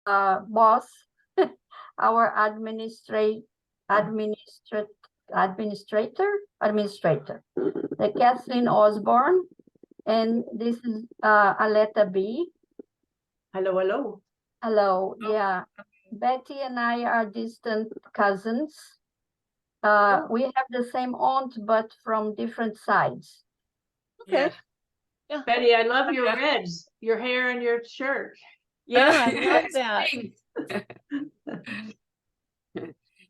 boss, our administrator, the Kathleen Osborne, and this is Aletta B. Hello, hello. Hello, yeah. Betty and I are distant cousins. We have the same aunt, but from different sides. Okay. Yeah. Betty, I love your reds, your hair and your shirt. Yeah, I love that.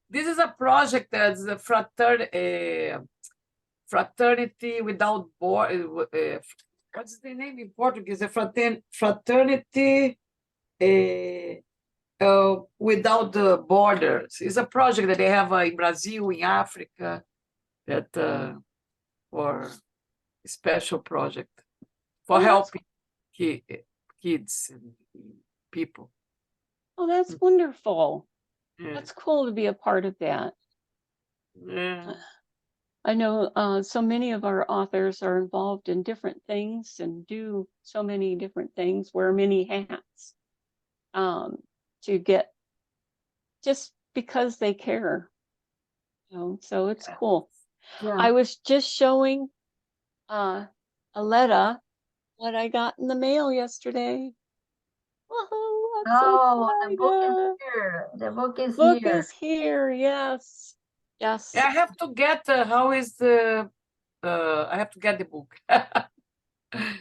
This is a project that's a fraternity without borders. What's the name in Portuguese? A fraternity without the borders. It's a project that they have in Brazil, in Africa, that for a special project for helping kids and people. Oh, that's wonderful. Yeah. That's cool to be a part of that. Yeah. I know so many of our authors are involved in different things and do so many different things, wear many hats to get, just because they care. So it's cool. Yeah. I was just showing Aletta what I got in the mail yesterday. Whoa, I'm so the book is excited. here. The book is Book here. is here, yes. Yes. Yeah, I have to get how is the I have to get the book.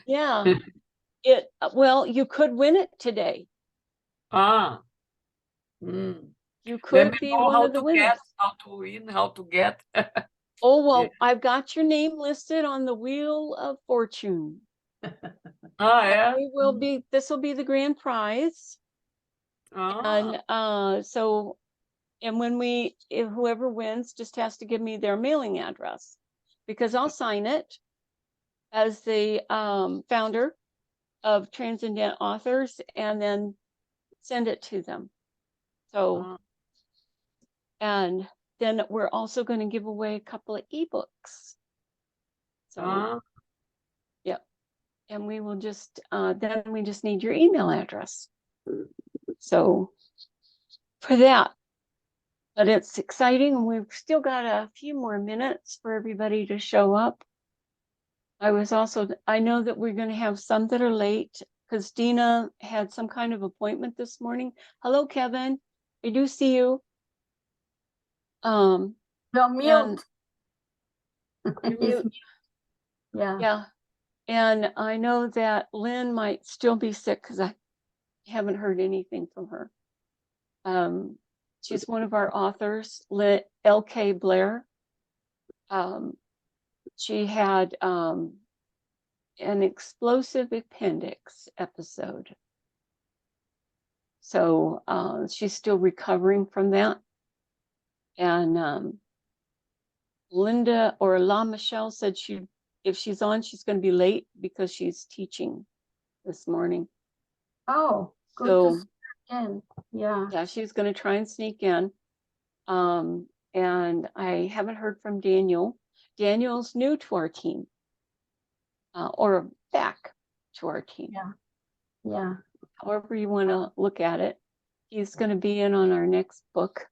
Yeah. Well, you could win it today. Ah. Mm. You Let could me be know one how of the to winners. get, how to win, how to get. Oh, well, Yeah. I've got your name listed on the Wheel of Fortune. Ah, yeah. This will be the grand prize. Ah. And so, and if whoever wins just has to give me their mailing address, because I'll sign it as the founder of Transcendent Authors and then send it to them. So, and then we're also going to give away a couple of ebooks. So, yep. And we will just, then we just need your email address. So for that, but it's exciting. And we've still got a few more minutes for everybody to show up. I know that we're going to have some that are late because Dina had some kind of appointment this morning. Hello, Kevin. I do see you. You're mute. Mute. Yeah. Yeah. And I know that Lynn might still be sick because I haven't heard anything from her. She's one of our authors, L.K. Blair. She had an explosive appendix episode. So she's still recovering from that. And Linda or La Michelle said if she's on, she's going to be late because she's teaching this morning. Oh, good So, to see you again. Yeah. Yeah, she's going to try and sneak in. And I haven't heard from Daniel. Daniel's new to our team, or back to our team. Yeah. Yeah. However you want to look at it. He's going to be in on our next book.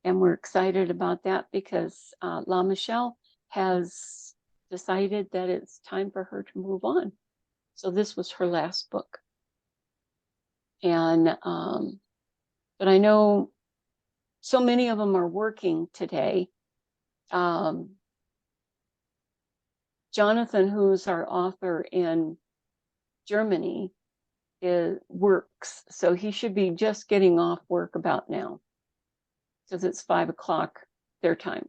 And we're excited about that because La Michelle has decided that it's time for her to move on. So this was her last book. And, but I know so many of them are working today. Jonathan, who's our author in Germany, works. So he should be just getting off work about now. Because it's 5 o'clock their time.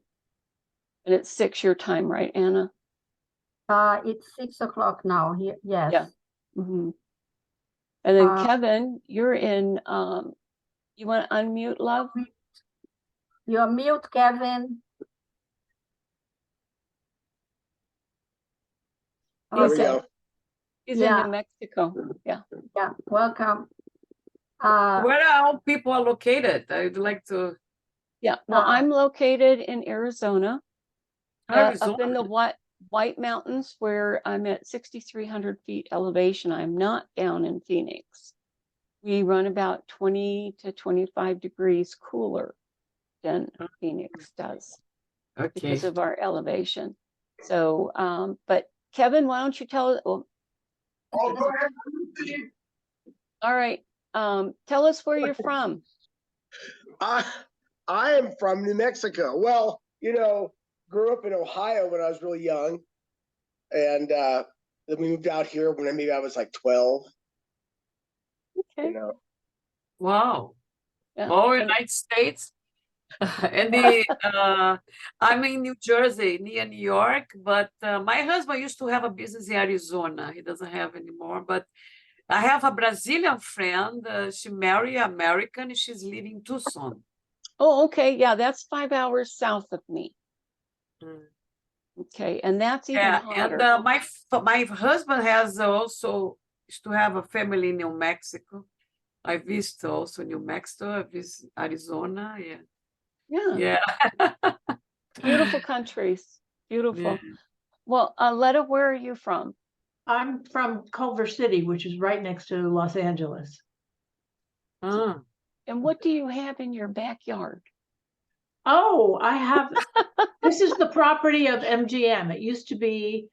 And it's 6 your time, right, Anna? It's 6 o'clock now here. Yes. Yeah. Mm-hmm. And then Kevin, you're in, you want to unmute, love? You're mute, Kevin. He's in New Mexico. Yeah. Yeah, welcome. Where are all people are located? I'd like to. Yeah, well, I'm located in Arizona. Arizona. Up in the White Mountains, where I'm at 6,300 feet elevation. I'm not down in Phoenix. we run about 20 to 25 degrees cooler than Phoenix does Okay. because of our elevation. So, but Kevin, why don't you tell us? Well, all right. Tell us where you're from. I am from New Mexico. Well, grew up in Ohio when I was really young, and then we moved out here when maybe I was like 12. Okay. Wow. Yeah. All And- United States. And I'm in New Jersey, near New York, but my husband used to have a business in Arizona. He doesn't have anymore, but I have a Brazilian friend. She married American, and she's living in Tucson. Oh, okay. Yeah, that's 5 hours south of me. Mm. Okay, and that's even Yeah, hotter. and my husband has also used to have a family in New Mexico. I visit also New Mexico. I visit Arizona. Yeah, Yeah. beautiful countries. Beautiful. Yeah. Well, Letta, where are you from? I'm from Culver City, which is right next to Los Angeles. Ah, And what do you have in your backyard? Oh, I have, this is the property of MGM. It used to be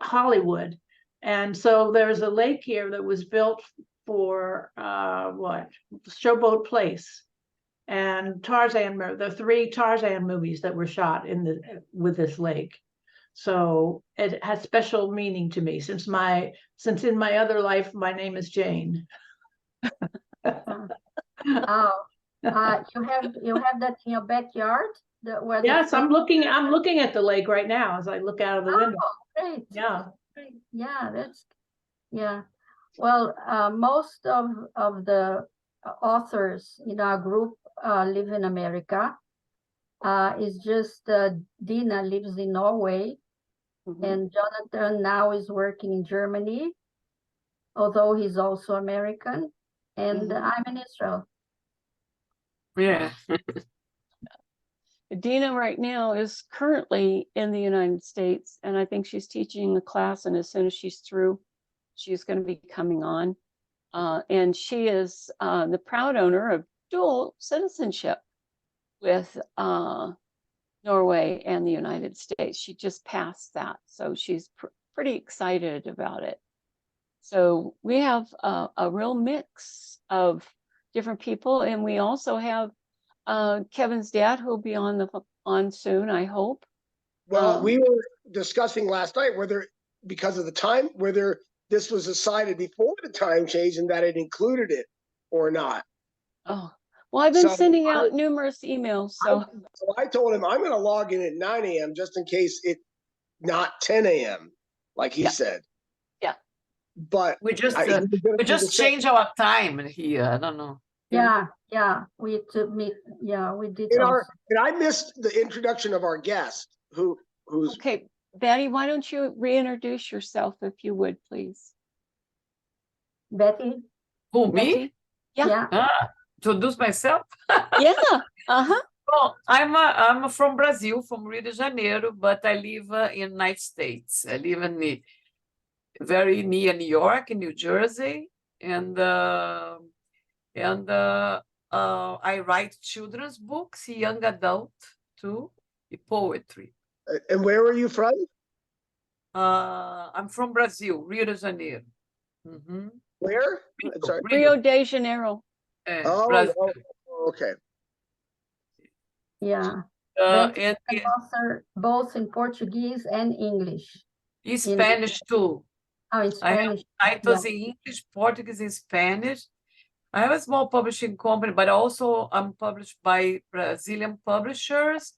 Hollywood. And so there's a lake here that was built for, Showboat Place. And Tarzan, the 3 Tarzan movies that were shot with this lake. So it has special meaning to me since in my other life, my name is Jane. Oh, you have that in your backyard? Where the Yes, I'm film- looking at the lake right now as I look out of the window. Oh, great. Yeah. Great. Yeah. Well, most of the authors in our group live in America. It's just Dina lives in Norway, Mhm. and Jonathan now is working in Germany, although he's also American, and Mhm. I'm in Israel. yeah. Dina right now is currently in the United States, and I think she's teaching a class, and as soon as she's through, she's going to be coming on. And she is the proud owner of dual citizenship with Norway and the United States. She just passed that, so she's pretty excited about it. So we have a real mix of different people, and we also have Kevin's dad, who'll be on soon, I hope. Well, we were discussing last night because of the time, whether this was decided before the time change and that it included it or not. Oh, well, I've been So sending out numerous emails, so So I told him I'm going to log in at 9 a.m. just in case it's not 10 a.m. like he Yeah. said. Yeah. But We just he was gonna we do just the same. change our time here. I don't know. Yeah, we did And also. I missed the introduction of our guest, who's okay, Betty, why don't you reintroduce yourself if you would, please? Betty? Who, me? Betty? Yeah. Introduce myself? Yeah. Uh-huh. Well, I'm from Brazil, from Rio de Janeiro, but I live in United States. I live in very near New York, in New Jersey, and I write children's books, young adult too, poetry. and where are you from? I'm from Brazil, Rio de Janeiro. Mhm. Where? I'm sorry. Rio de Janeiro. Brazil. Okay. Yeah. And Betty is an author both in Portuguese and English. in Spanish too. Oh, in I have Spanish. titles in English, Portuguese, and Spanish. I have a small publishing company, but also I'm published by Brazilian publishers.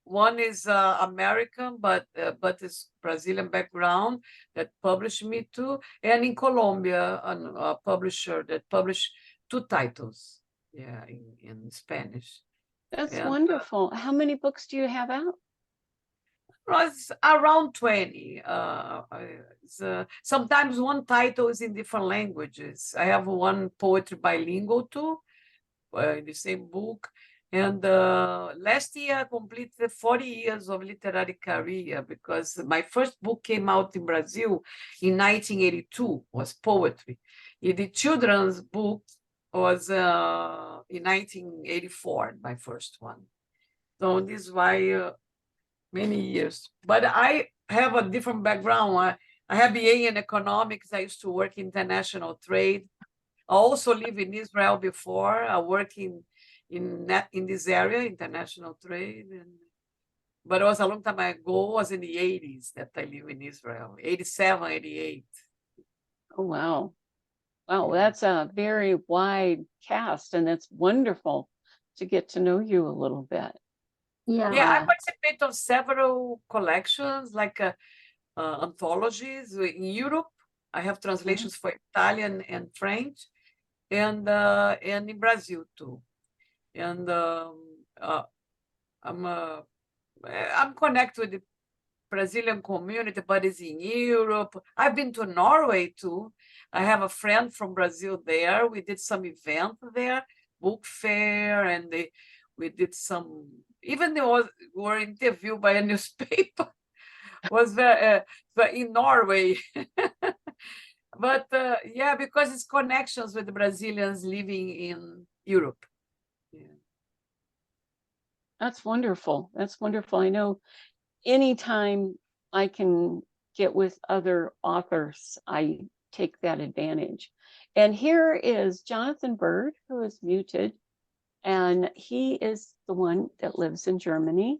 One is American, but it's Brazilian background that published me too. And in Colombia, a publisher that published 2 titles, yeah, in Spanish. That's And, wonderful. How many books do you have out? well, it's around 20. Sometimes one title is in different languages. I have one poetry bilingual too, in the same book. And last year, I completed 40 years of literary career because my first book came out in Brazil in 1982, was poetry. The children's book was in 1984, my first one. So this is why many years. But I have a different background. I have BA in economics. I used to work in international trade. I also live in Israel before. I work in this area, international trade. But it was a long time ago. It was in the 80s that I live in Israel, 87, 88. Oh, wow. Wow, that's a very wide cast, and it's wonderful to get to know you a little bit. Yeah. Yeah, I participate of several collections, like anthologies in Europe. I have translations for Italian and French, and in Brazil too. And I'm connected with the Brazilian community, but it's in Europe. I've been to Norway too. I have a friend from Brazil there. We did some event there, book fair, and we did some. Even they were interviewed by a newspaper. Was there in Norway? But yeah, because it's connections with the Brazilians living in Europe. Yeah. That's wonderful. That's wonderful. I know anytime I can get with other authors, I take that advantage. And here is Jonathan Bird, who is muted, and he is the one that lives in Germany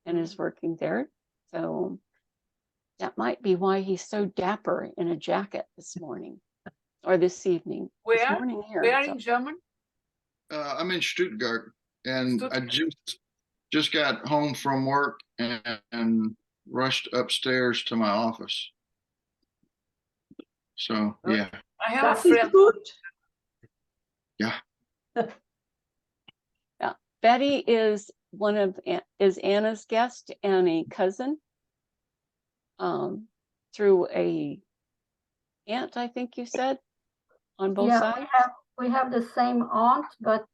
and is working there. So that might be why he's so dapper in a jacket this morning or this evening. This Where? morning here. Where so- in Germany? I'm in Stuttgart, and I Stuttgart. just got home from work and rushed upstairs to my office. So yeah, I have a That is friend. good. Betty is is Anna's guest and a cousin through a aunt, I think you said, on both Yeah, sides. we have the same aunt, but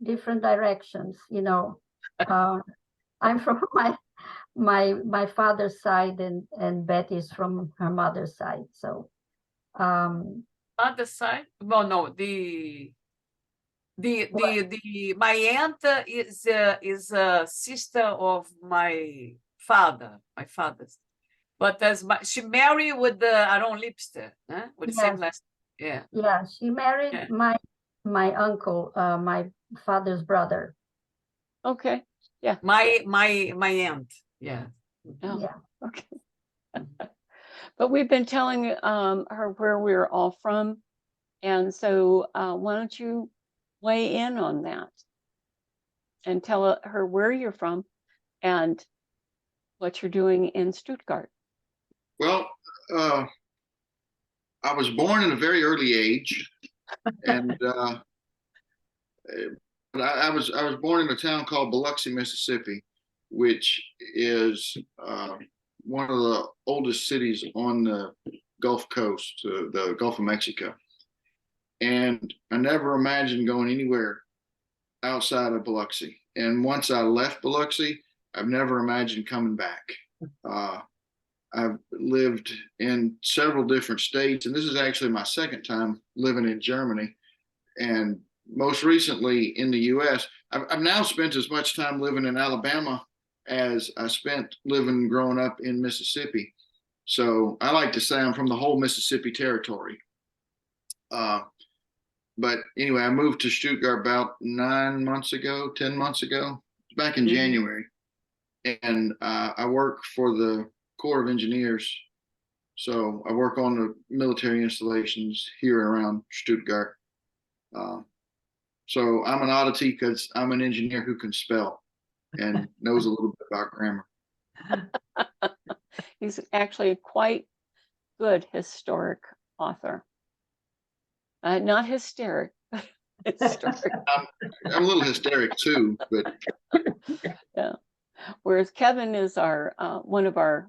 different directions, you know. I'm from my father's side, and Betty's from her mother's side. So Other side? Well, no, my aunt is a sister of my father's. But she married with Aaron Lipster, with the same Yes. last. Yeah. yeah, she married Yeah. my uncle, my father's brother. Okay. Yeah. My aunt. Yeah. Oh, Yeah. okay. But we've been telling her where we're all from. And so why don't you weigh in on that and tell her where you're from and what you're doing in Stuttgart. well, I was born in a very early age, and I was born in a town called Biloxi, Mississippi, which is one of the oldest cities on the Gulf Coast, the Gulf of Mexico. And I never imagined going anywhere outside of Biloxi. And once I left Biloxi, I've never imagined coming back. I've lived in several different states, and this is actually my second time living in Germany. And most recently in the US, I've now spent as much time living in Alabama as I spent living growing up in Mississippi. So I like to say I'm from the whole Mississippi territory. But anyway, I moved to Stuttgart about 10 months ago, back in January. And I work for the Corps of Engineers. So I work on the military installations here around Stuttgart. So I'm an oddity because I'm an engineer who can spell and knows a little bit about grammar. He's actually a quite good historic author. Not hysteric, but historic. I'm a little hysteric too, but Yeah. Whereas Kevin is our one of our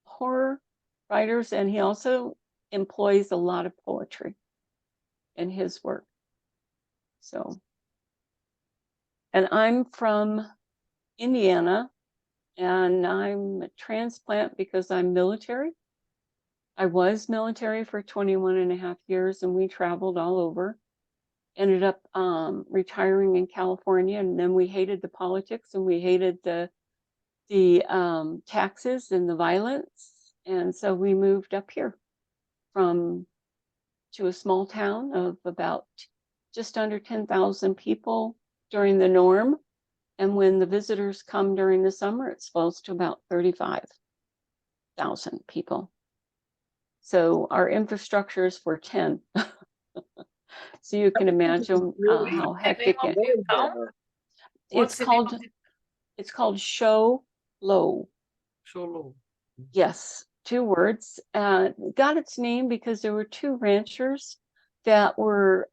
horror writers, and he also employs a lot of poetry in his work. So And I'm from Indiana, and I'm a transplant because I'm military. I was military for 21 and a half years, and we traveled all over. Ended up retiring in California, and then we hated the politics, and we hated the taxes and the violence, and so we moved up here to a small town of about just under 10,000 people during the norm, and when the visitors come during the summer, it swells to about 35,000 people. So our infrastructure is for 10. So you can imagine how hectic it is. What's the name of the- It's called Show Low. Cholo. Yes, 2 words. Got its name because there were 2 ranchers that were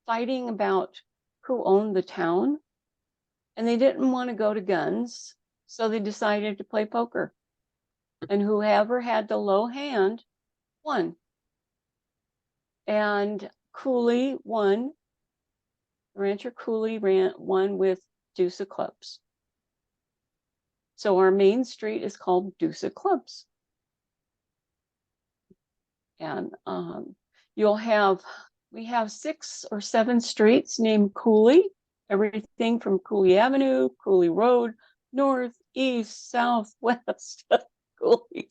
fighting about who owned the town, and they didn't want to go to guns, so they decided to play poker. And whoever had the low hand won. And Cooley won. Rancher Cooley won with deuce of clubs. So our main street is called Deuce of Clubs. And we have 6 or 7 streets named Cooley, everything from Cooley Avenue, Cooley Road, north, east, south, west, Cooley.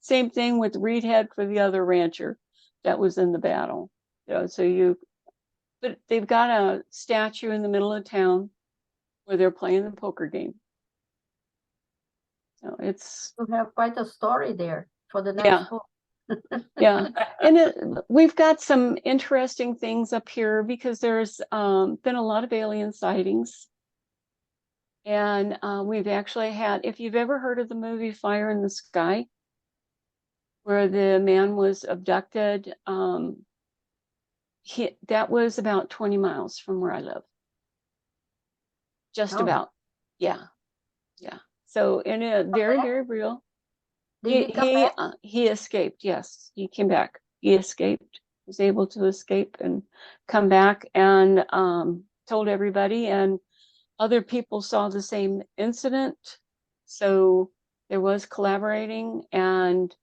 Same thing with Reed Head for the other rancher that was in the battle. But they've got a statue in the middle of town where they're playing the poker game. So it's You have quite a story there for the next Yeah. book. yeah, and we've got some interesting things up here because there's been a lot of alien sightings, and we've actually had, if you've ever heard of the movie Fire in the Sky, where the man was abducted, that was about 20 miles from where I live. Just Oh. about. Yeah. So, and very, very real. Did he come back? He escaped. Yes, he came back. He escaped. Was able to escape and come back, and told everybody. And other people saw the same incident, so there was collaborating, and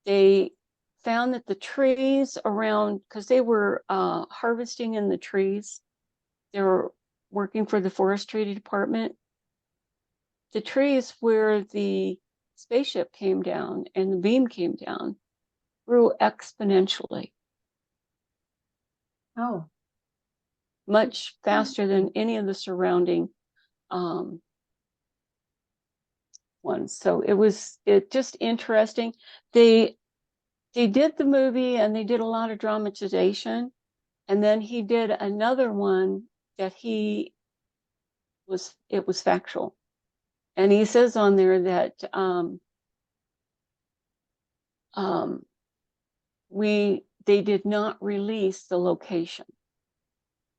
they found that the trees around, because they were harvesting in the trees, they were working for the forestry department. The trees where the spaceship came down and the beam came down grew exponentially, Oh, much faster than any of the surrounding ones. So it just interesting. They did the movie and they did a lot of dramatization, and then he did another one that it was factual. And he says on there that they did not release the location.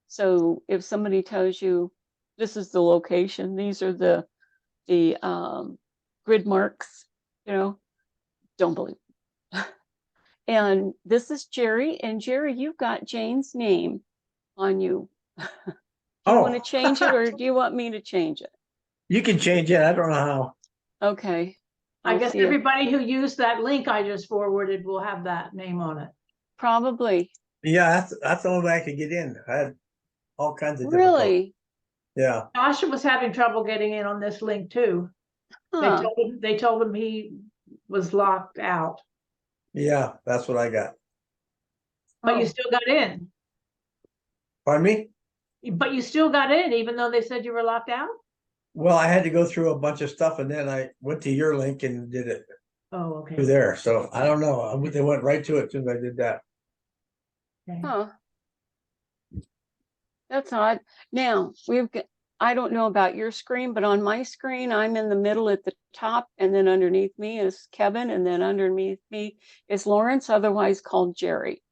So if somebody tells you this is the location, these are the grid marks, don't believe. And this is Jerry, and Jerry, you've got Jane's name on you. Do you want to change it, or do you want me to change it? You can change it. I don't know how. Okay. I I'll guess see it. everybody who used that link I just forwarded will have that name on it. Probably. Yeah, that's the only way I could get in. I had all kinds of difficulties. Really? Yeah. Joshua was having trouble getting in on this link too. Huh. They told him he was locked out, Yeah, that's what I got. but you Oh. still got in. Pardon me? But you still got in, even though they said you were locked out? Well, I had to go through a bunch of stuff, and then I went to your link and did it Oh, through okay. there. So I don't know. They went right to it as soon as I did that. Huh. That's odd. Now, I don't know about your screen, but on my screen, I'm in the middle at the top, and then underneath me is Kevin, and then underneath me is Lawrence, otherwise called Jerry.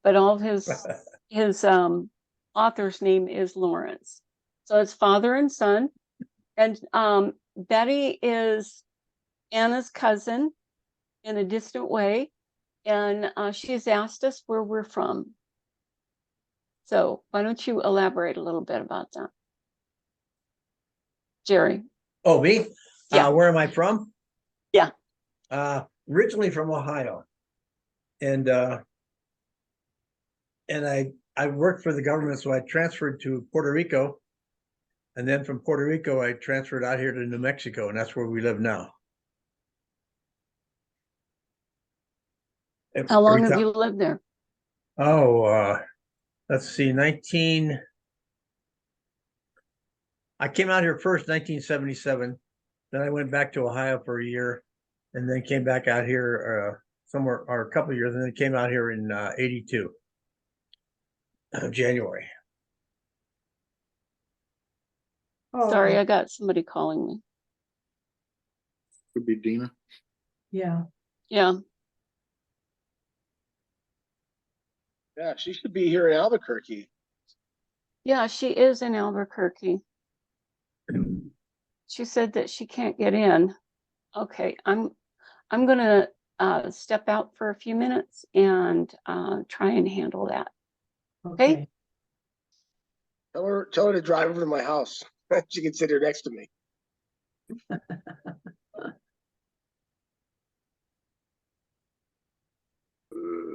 But all of his author's name is Lawrence. So it's father and son. And Betty is Anna's cousin in a distant way. And she's asked us where we're from. So why don't you elaborate a little bit about that? Jerry? Oh, me? Yeah. Where am I from? Yeah. Originally from Ohio. And I worked for the government, so I transferred to Puerto Rico. And then from Puerto Rico, I transferred out here to New Mexico, and that's where we live now. How long Every have time- you lived there? Oh, let's see, I came out here first, 1977. Then I went back to Ohio for a year, and then came back out here somewhere or a couple of years, and then came out here in 82, January. Sorry, I got somebody calling me. Could be Dina. Yeah. Yeah. Yeah, she should be here in Albuquerque. Yeah, she is in Albuquerque. She said that she can't get in. Okay, I'm gonna step out for a few minutes and try and handle that. Okay. Tell her to drive over to my house. She can sit here next to me.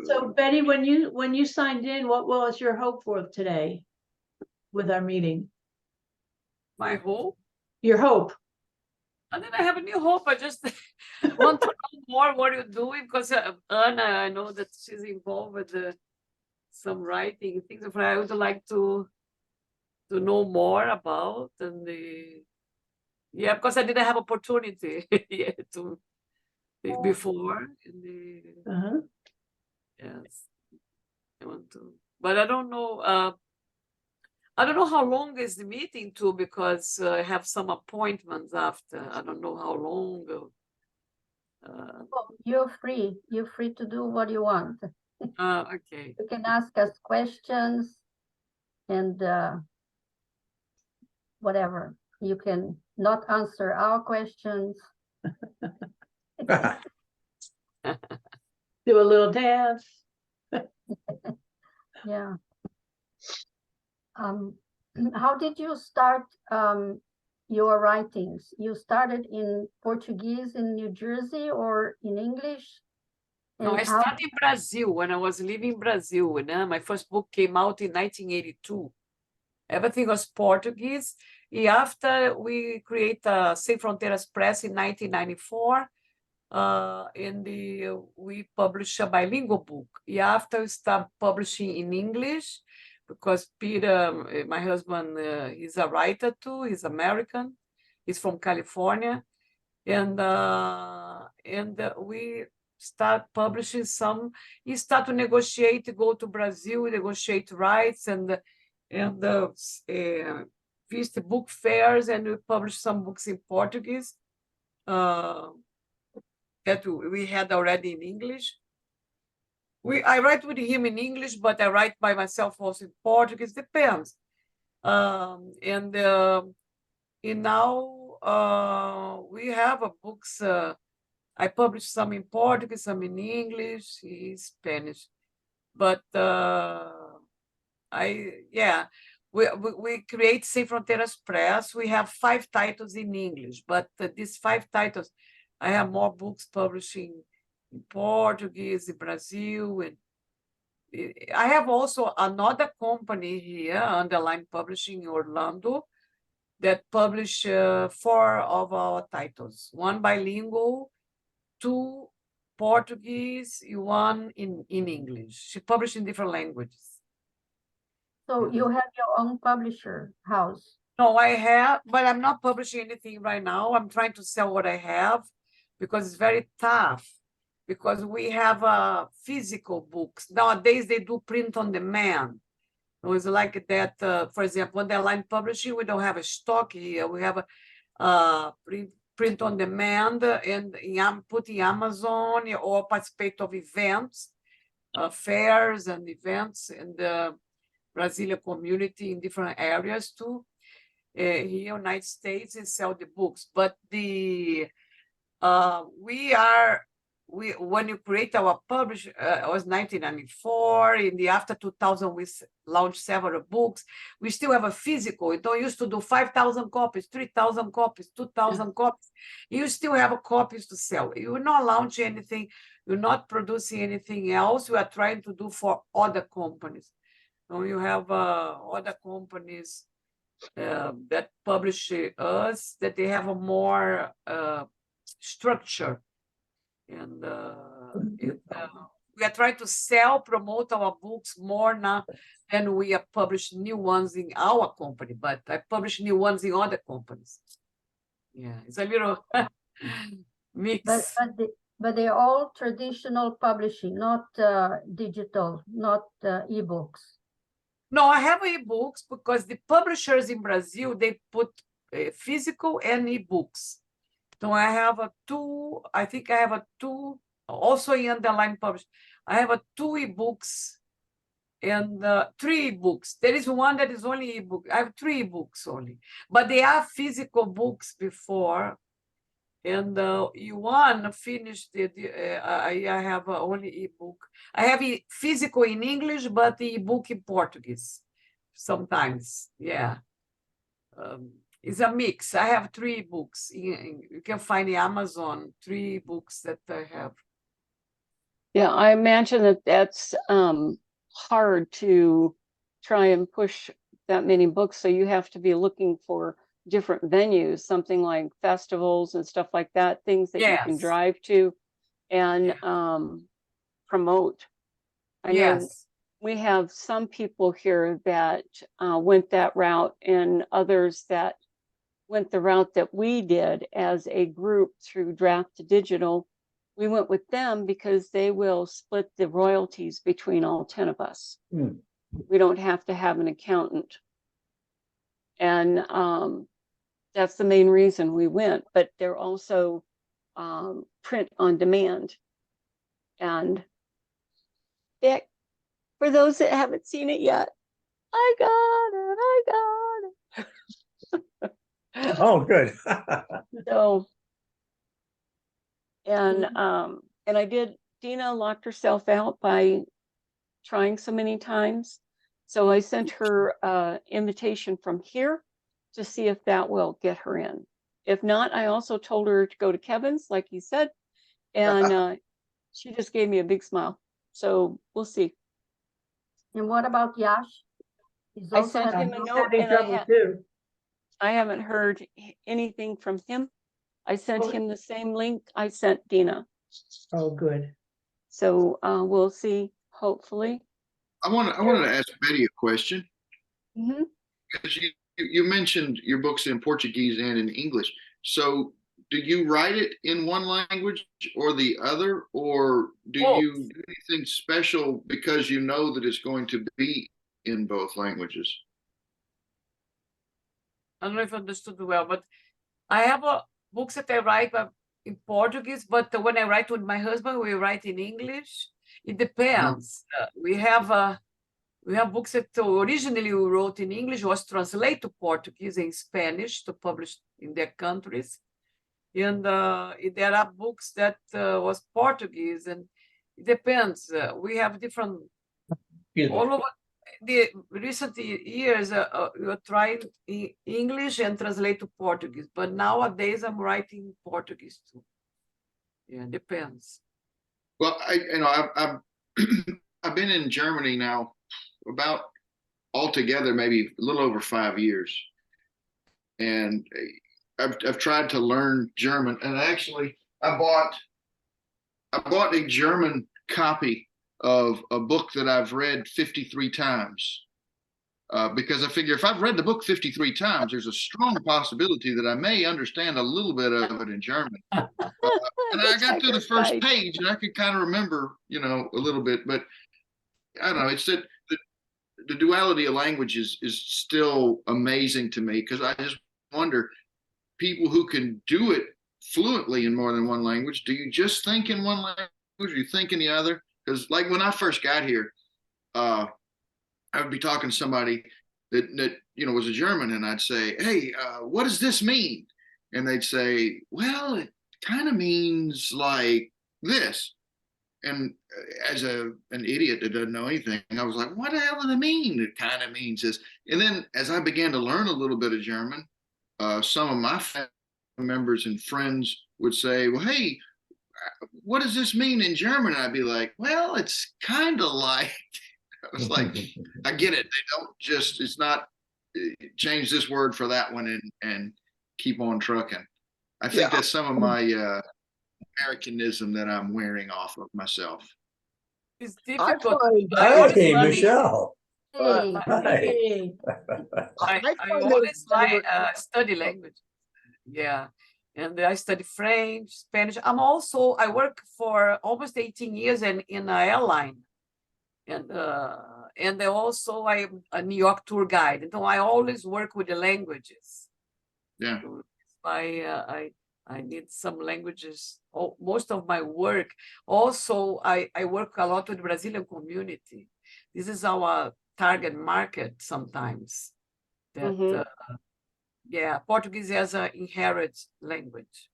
So Betty, when you signed in, what was your hope for today with our meeting? My hope. Your hope? And then I have a new hope. I just want to know more what you're doing because Anna, I know that she's involved with some writing things. But I would like to know more about and yeah, because I didn't have opportunity yet to before. Uh-huh. Yes, I want to, but I don't know. I don't know how long is the meeting too, because I have some appointments after. I don't know how long. Well, you're free. You're free to do what you want. Okay. You can ask us questions and whatever. You can not answer our questions. Do a little dance. Yeah. How did you start your writings? You started in Portuguese in New Jersey or in English? No, I And how? started in Brazil when I was living in Brazil. My first book came out in 1982. Everything was Portuguese. And after we create Sem Fronteiras Press in 1994, we published a bilingual book. And after we start publishing in English, because Peter, my husband, he's a writer too. He's American. He's from California, and we start publishing some. You start to negotiate, go to Brazil, negotiate rights, and visit book fairs, and we publish some books in Portuguese that we had already in English. I write with him in English, but I write by myself also in Portuguese. Depends. And now we have books. I publish some in Portuguese, some in English, in Spanish. But we create Sem Fronteiras Press. We have 5 titles in English, but these 5 titles, I have more books publishing in Portuguese, in Brazil, and I have also another company here, Underline Publishing in Orlando, that publish 4 of our titles, 1 bilingual, 2 Portuguese, 1 in English. She published in different languages. So you have your own publisher house? No, I have, but I'm not publishing anything right now. I'm trying to sell what I have because it's very tough. Because we have physical books. Nowadays, they do print on demand. It was like that, for example, Underline Publishing, we don't have a stock here. We have a print on demand and put in Amazon or participate of events, fairs and events in the Brazilian community in different areas too. Here in the United States and sell the books. But we are when you create our publish, it was 1994. In the after 2000, we launched several books. We still have a physical. It don't used to do 5,000 copies, 3,000 copies, 2,000 copies. You still have copies to sell. You're not launching anything. You're not producing anything else. We are trying to do for other companies. So you have other companies that publish us, that they have a more structure. And we are trying to promote our books more now than we are publishing new ones in our company, but I publish new ones in other companies. Yeah, it's a little mix. But they're all traditional publishing, not digital, not ebooks. No, I have ebooks because the publishers in Brazil, they put physical and ebooks. So I have I think I have two, also in underline published. I have two ebooks and 3 ebooks. There is one that is only ebook. I have 3 ebooks only, but they are physical books before. And one finished it. I have only ebook. I have physical in English, but the ebook in Portuguese sometimes. Yeah. It's a mix. I have 3 books. You can find in Amazon 3 books that I have. Yeah, I imagine that that's hard to try and push that many books. So you have to be looking for different venues, something like festivals and stuff like that, things that you can Yes. drive to and promote. I know Yes. we have some people here that went that route and others that went the route that we did as a group through Draft to Digital. We went with them because they will split the royalties between all 10 of us. We don't have to have an accountant. And that's the main reason we went, but they're also print on demand. And Beck, for those that haven't seen it yet, I got it. Oh, good. So, and I did, Dina locked herself out by trying so many times. So I sent her invitation from here to see if that will get her in. If not, I also told her to go to Kevin's, like you said, and she just gave me a big smile. So we'll see. And what about Yash? He's I also sent having- him a I'm note having and trouble too. I haven't heard anything from him. I sent Oh. him the same link I sent Dina. Oh, good. So we'll see, hopefully. I wanted to ask Betty a question. Mhm. Because you mentioned your books in Portuguese and in English. So do you write it in one language or the other, or do you do anything special because you know that it's going to be in both languages? I don't know if I understood well, but I have books that I write in Portuguese, but when I write with my husband, we write in English. It depends. We have books that originally we wrote in English, was translated to Portuguese and Spanish to publish in their countries. And there are books that was Portuguese, and it depends. We have different, all over the recent years, we are trying English and translate to Portuguese, but nowadays I'm writing Portuguese too. Yeah, depends. Well, I've I've been in Germany now about altogether maybe a little over 5 years, and I've tried to learn German, and actually I bought a German copy of a book that I've read 53 times. Because I figure if I've read the book 53 times, there's a strong possibility that I may understand a little bit of it in German. And I got through the first page and I could kind of remember, a little bit, but I don't know. It's that the duality of languages is still amazing to me, because I just wonder, people who can do it fluently in more than one language, do you just think in one language or you think in the other? Because like when I first got here, I would be talking to somebody that was a German, and I'd say, "Hey, what does this mean?" And they'd say, "Well, it kind of means like this. And as an idiot that doesn't know anything, I was like, what the hell does it mean? It kind of means this. And then as I began to learn a little bit of German, some of my family members and friends would say, well, hey, what does this mean in German? And I'd be like, well, it's kind of like, I was like, I get it. They don't just, it's not change this word for that one and keep on trucking. I think that's some of my Americanism that I'm wearing off of myself. It's I difficult. find I always Hey, learning- Michelle. Hey, Hi. I find always that like study language. Yeah. And I study French, Spanish. I work for almost 18 years in an airline. And I'm a New York tour guide. And so I always work with the languages. Yeah. So I need some languages. Most of my work. Also, I work a lot with the Brazilian community. This is our target market sometimes. That Mhm. Yeah, Portuguese as an inherent language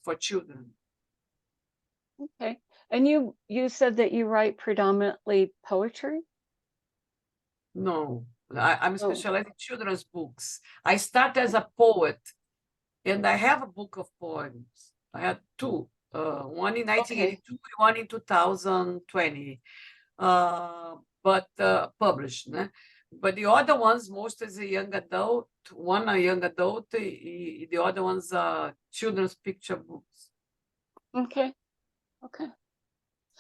for children. Okay. And you said that you write predominantly poetry? No, I'm Oh. specialized in children's books. I start as a poet, and I have a book of poems. I had two, one in 1982, one in 2020, but published. Né? But the other ones, most is a young adult, one a young adult, the other ones are children's picture books. Okay. Okay.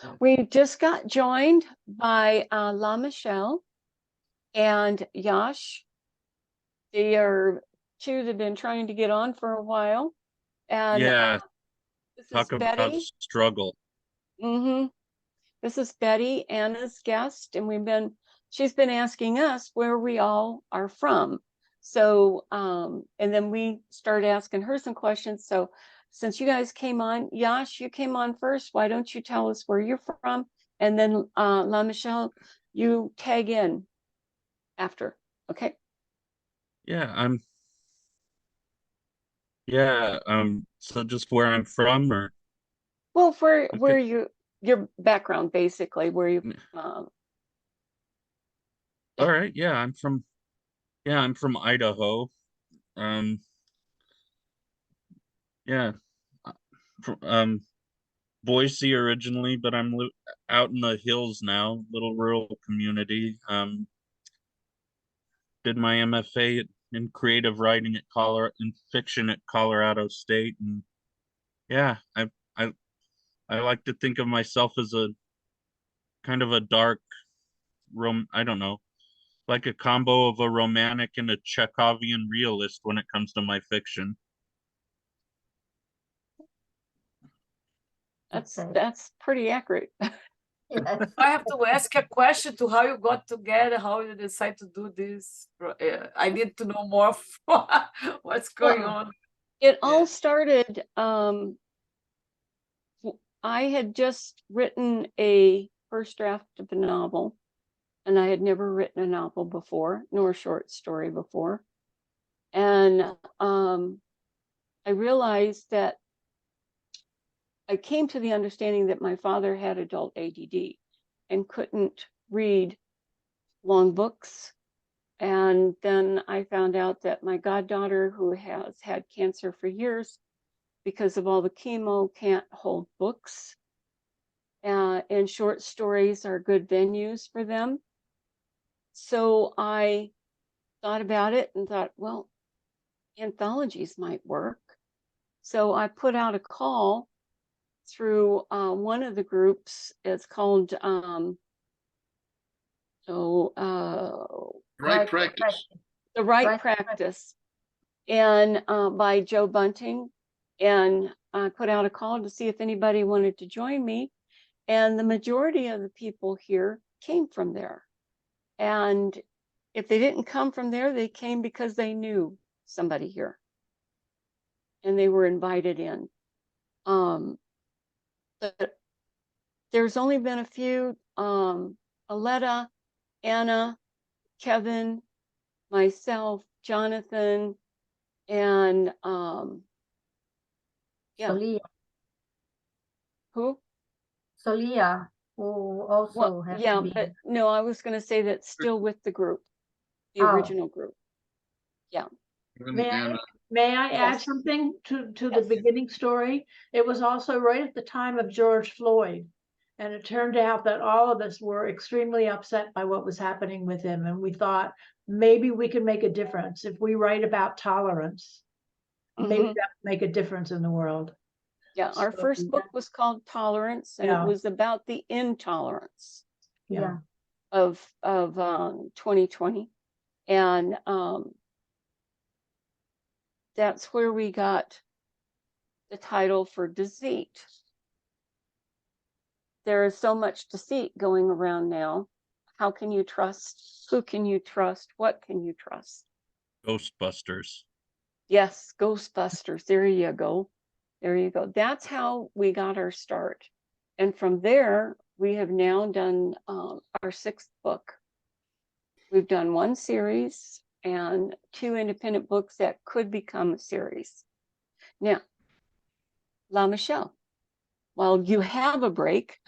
Yeah. We just got joined by La Michelle and Yash. They are two that have been trying to get on for a while. And Yeah, this is talk about Betty. struggle. Mm-hmm. This is Betty, Anna's guest, and she's been asking us where we all are from. So, and then we started asking her some questions. So since you guys came on, Yash, you came on first. Why don't you tell us where you're from? And then La Michelle, you tag in after. Okay. So just where I'm from, or Well, where okay. your background basically, where you All right, I'm from Idaho. Um yeah. Boise originally, but I'm out in the hills now, little rural community. Did my MFA in creative writing in fiction at Colorado State, and yeah, I like to think of myself as a kind of a dark I don't know, like a combo of a romantic and a Chekhovian realist when it comes to my fiction. that's pretty accurate. yes. I have to ask a question to how you got together, how you decide to do this. I need to know more what's going on. It all Yeah. started, I had just written a first draft of a novel, and I had never written a novel before, nor a short story before. And I realized that I came to the understanding that my father had adult ADD and couldn't read long books. And then I found out that my goddaughter, who has had cancer for years because of all the chemo, can't hold books. And short stories are good venues for them. So I thought about it and thought, well, anthologies might work. So I put out a call through one of the groups. It's called Right practice. The Right Right Practice, and by Joe Bunting. And I put out a call to see if anybody wanted to join me. And the majority of the people here came from there. And if they didn't come from there, they came because they knew somebody here and they were invited in. But there's only been a few, Aletta, Anna, Kevin, myself, Jonathan, and yeah. Solia. Who? Solia, who also Well, has yeah, to be. but no, I was gonna say that still with the group, the Oh. original group. May I, And may I add Yes. something to the Yes. beginning story? It was also right at the time of George Floyd. And it turned out that all of us were extremely upset by what was happening with him. And we thought maybe we could make a difference if we write about tolerance. Maybe Mhm. that would make a difference in the world. Yeah, our So, first book was called Tolerance, and it Yeah. was about the intolerance Yeah. of 2020. And that's where we got the title for Deceit. There is so much deceit going around now. How can you trust? Who can you trust? What can you trust? Ghostbusters. Yes, Ghostbusters. There you go. There you go. That's how we got our start. And from there, we have now done our sixth book. We've done one series and 2 independent books that could become a series. Now, La Michelle, while you have a break,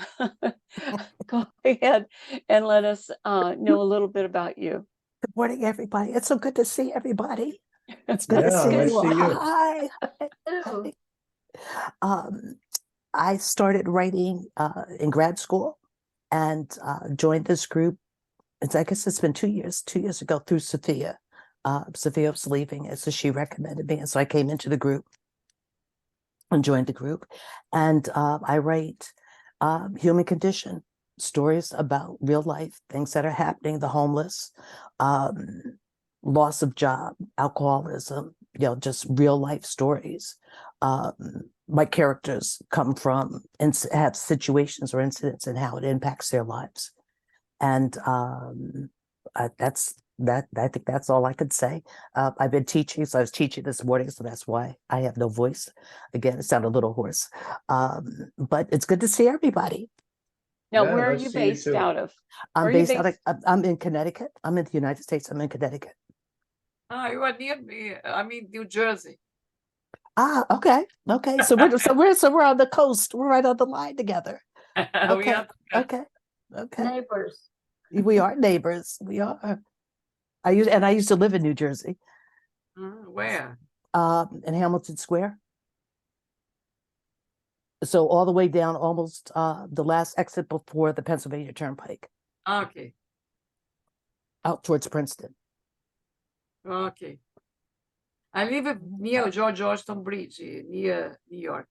go ahead and let us know a little bit about you. Good morning, everybody. It's so good to see everybody. It's good to Yeah, see nice you to all. see you. Hi. Ew. I started writing in grad school and joined this group. I guess it's been 2 years, 2 years ago through Sophia. Sophia was leaving, and so she recommended me. And so I came into the group and joined the group. And I write human condition stories about real life, things that are happening, the homeless, loss of job, alcoholism, just real life stories. My characters come from and have situations or incidents and how it impacts their lives. And I think that's all I could say. I've been teaching, so I was teaching this morning, so that's why I have no voice. Again, it sounded a little hoarse, but it's good to see everybody. Now, Yeah, where are nice you to see you based too. out of? I'm Are you based out of, based- I'm in Connecticut. I'm in the United States. I'm in Connecticut. Ah, you are near me. I'm in New Jersey. Okay. So we're on the coast. We're right on the line together. We Okay. are Okay. Neighbors. We are neighbors. We are. I used to live in New Jersey, where? in Hamilton Square. So all the way down almost the last exit before the Pennsylvania Turnpike, Okay, out towards Princeton. okay. I live near George Washington Bridge, near New York.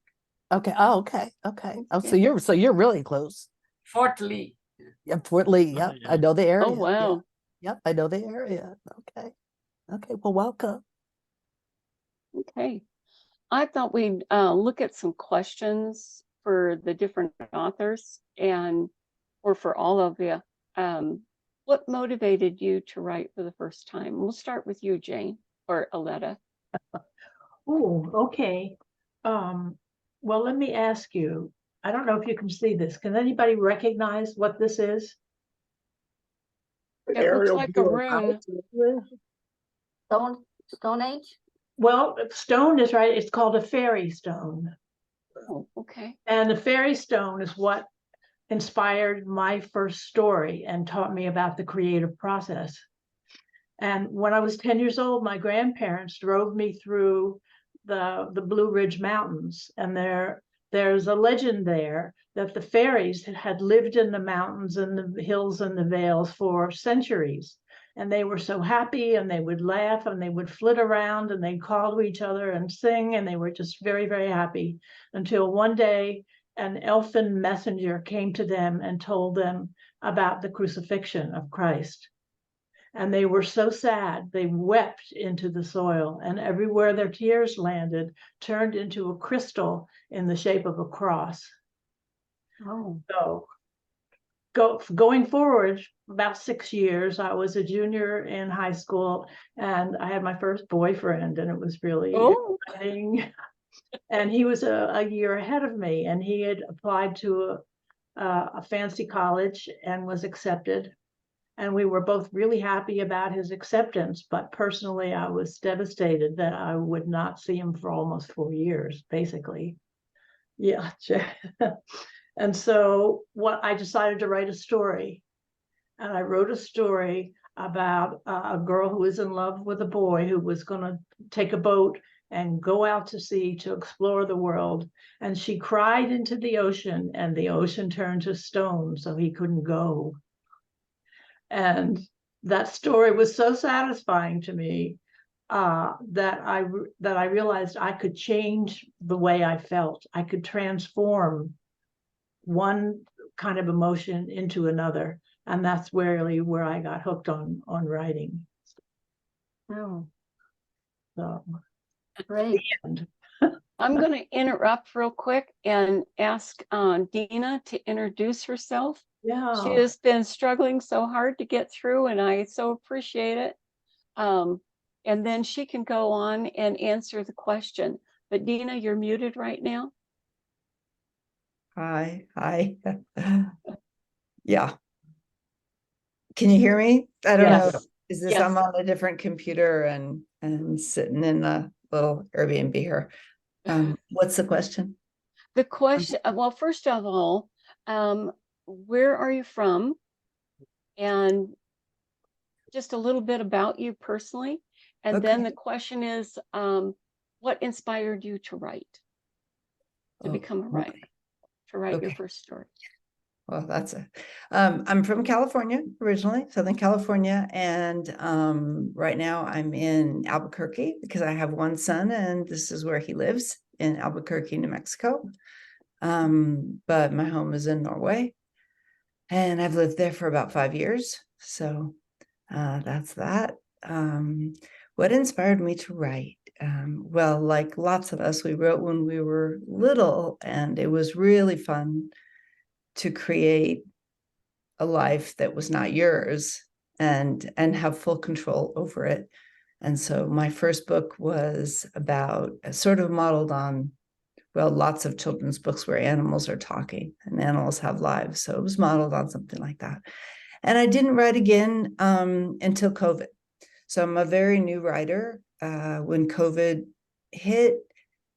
Okay. Oh, okay. Oh, so Okay. you're really close. Fort Lee. Yeah, Fort Lee. Yep. yeah. I know the area. Oh, wow. Yep, I know the area. Okay. Well, welcome. Okay. I thought we'd look at some questions for the different authors or for all of you. What motivated you to write for the first time? We'll start with you, Jane, or Aletta. Oh, okay. Well, let me ask you, I don't know if you can see this. Can anybody recognize what this is? An It looks aerial like view a of rune. Stone Age? Well, stone is right. It's called a fairy stone. Oh, okay. And the fairy stone is what inspired my first story and taught me about the creative process. And when I was 10 years old, my grandparents drove me through the Blue Ridge Mountains, and there's a legend there that the fairies had lived in the mountains and the hills and the vales for centuries. And they were so happy, and they would laugh, and they would flit around, and they'd call to each other and sing, and they were just very, very happy until one day an elfin messenger came to them and told them about the crucifixion of Christ. And they were so sad, they wept into the soil, and everywhere their tears landed turned into a crystal in the shape of a cross. Oh, So going forward, about 6 years, I was a junior in high school, and I had my first boyfriend, and it was really exciting. And he was a year ahead of me, and he had applied to a fancy college and was accepted. And we were both really happy about his acceptance, but personally, I was devastated that I would not see him for almost 4 years, basically. Yeah. And so what I decided to write a story, and I wrote a story about a girl who was in love with a boy who was going to take a boat and go out to sea to explore the world. And she cried into the ocean, and the ocean turned to stone, so he couldn't go. And that story was so satisfying to me that I realized I could change the way I felt. I could transform one kind of emotion into another, and that's really where I got hooked on writing. Oh, So, great. and I'm going to interrupt real quick and ask Dina to introduce herself. She yeah, has been struggling so hard to get through, and I so appreciate it. And then she can go on and answer the question. But Dina, you're muted right now. Hi. Yeah. Can you hear me? I don't know. Yes. Is this, Yes. I'm on a different computer and sitting in a little Airbnb here. What's the question? The question, well, first of all, where are you from? And just a little bit about you personally. And then Okay. the question is, what inspired you to write, to Oh, become a okay. writer, to write your Okay. first story? Well, that's I'm from California originally, Southern California. And right now I'm in Albuquerque because I have one son and this is where he lives, in Albuquerque, New Mexico. But my home is in Norway and I've lived there for about 5 years. So that's that. What inspired me to write? Well, like lots of us, we wrote when we were little, and it was really fun to create a life that was not yours and have full control over it. And so my first book was about, sort of modeled on, well, lots of children's books where animals are talking and animals have lives. So it was modeled on something like that. And I didn't write again until COVID. So I'm a very new writer. When COVID hit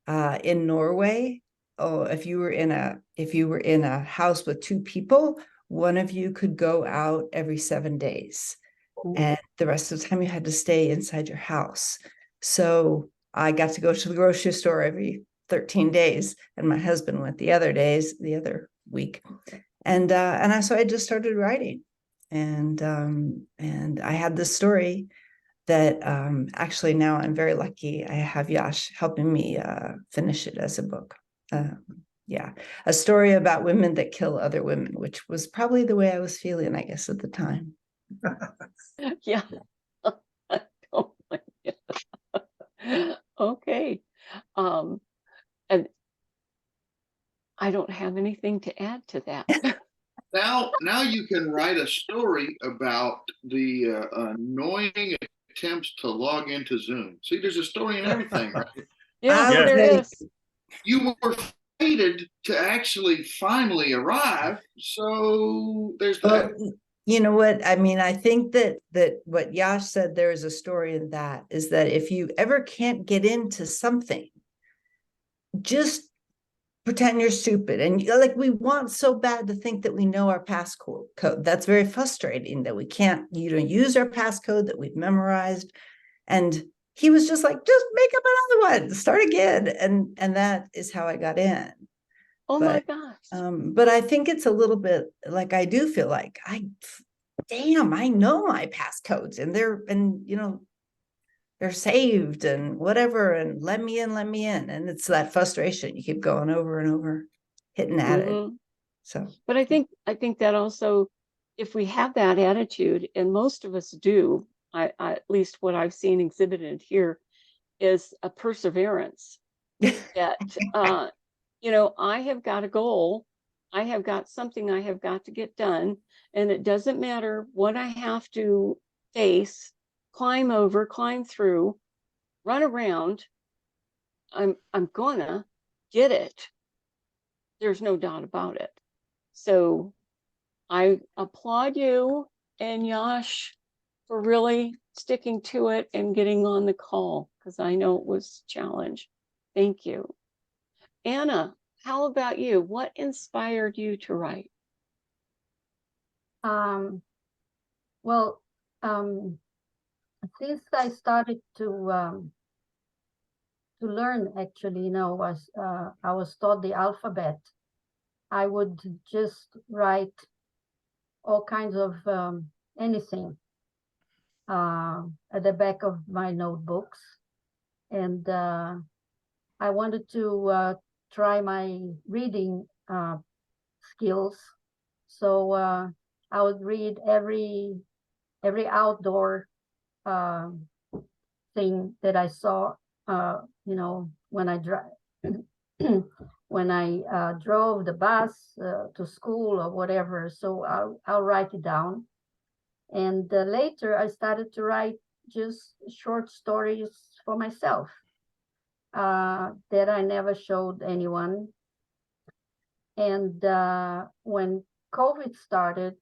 in Norway, if you were in a house with 2 people, one of you could go out every 7 days, and the rest of the time you had to stay inside your house. So I got to go to the grocery store every 13 days, and my husband went the other week, and so I just started writing, and I had this story that actually now I'm very lucky. I have Yash helping me finish it as a book. Yeah, a story about women that kill other women, which was probably the way I was feeling, I guess, at the time. Yeah. Oh my God. Okay. And I don't have anything to add to that. Now you can write a story about the annoying attempts to log into Zoom. See, there's a story in everything, right? Yeah, Yeah. there is. You were fated to actually finally arrive, so there's that. Well, you know what? I mean, I think that what Yash said, there is a story in that, is that if you ever can't get into something, just pretend you're stupid. And like, we want so bad to think that we know our passcode. That's very frustrating, that we can't, use our passcode that we've memorized. And he was just like, just make up another one, start again. And that is how I got in. Oh my gosh. But I think it's a little bit like, I do feel like I know my passcodes, and they're saved and whatever, and let me in. And it's that frustration. You keep going over and over, hitting at it. So, but I think that also, if we have that attitude, and most of us do, I at least what I've seen exhibited here is a perseverance that, I have got a goal. I have got something I have got to get done. And it doesn't matter what I have to face, climb over, climb through, run around. I'm gonna get it. There's no doubt about it. So I applaud you and Yash for really sticking to it and getting on the call, because I know it was a challenge. Thank you. Anna, how about you? What inspired you to write? Well, since I started to learn, actually, I was taught the alphabet. I would just write all kinds of anything at the back of my notebooks, and I wanted to try my reading skills. So I would read every outdoor thing that I saw, when I drive, when I drove the bus to school or whatever. So I'll write it down. And later I started to write just short stories for myself that I never showed anyone. And when COVID started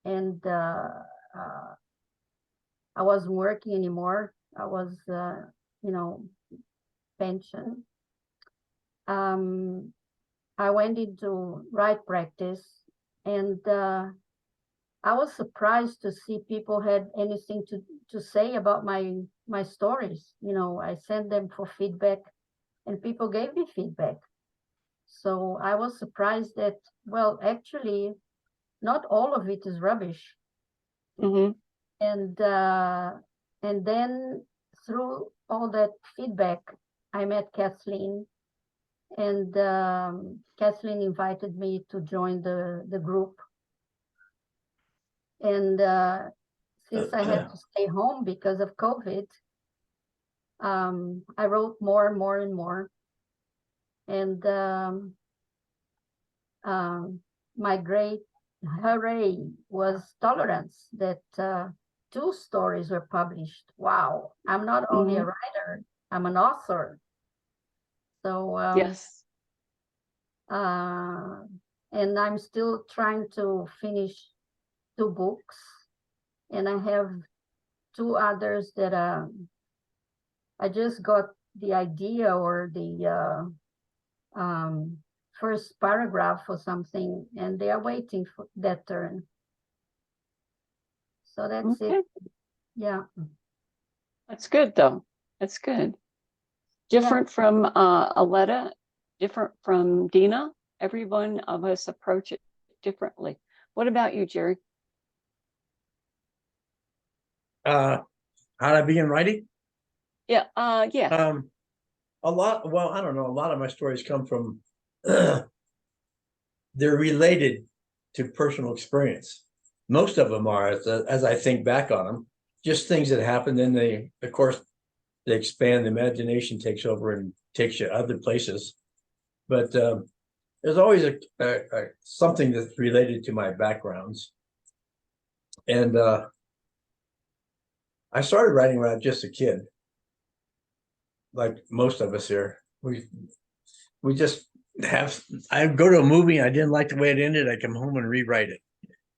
and I wasn't working anymore, I was, pension. I went into write practice, and I was surprised to see people had anything to say about my stories. I sent them for feedback, and people gave me feedback. So I was surprised that, well, actually, not all of it is rubbish. Mm-hmm. And then through all that feedback, I met Kathleen, and Kathleen invited me to join the group. And since I had to stay home because of COVID, I wrote more and more and more. And my great hooray was Tolerance, that 2 stories were published. Wow, I'm not only a writer, I'm an author. So Yes. and I'm still trying to finish 2 books, and I have 2 others that I just got the idea or the first paragraph or something, and they are waiting for that turn. So that's it. Yeah. That's good though. That's good. Different from Aletta, different from Dina. Every one of us approach it differently. What about you, Jerry? How did I begin writing? Yeah, yes. A lot, well, I don't know, a lot of my stories come from they're related to personal experience. Most of them are, as I think back on them, just things that happened, and they, of course, they expand, the imagination takes over and takes you other places. But there's always a something that's related to my backgrounds. And I started writing when I was just a kid, like most of us here. We just have, I go to a movie, I didn't like the way it ended, I come home and rewrite it.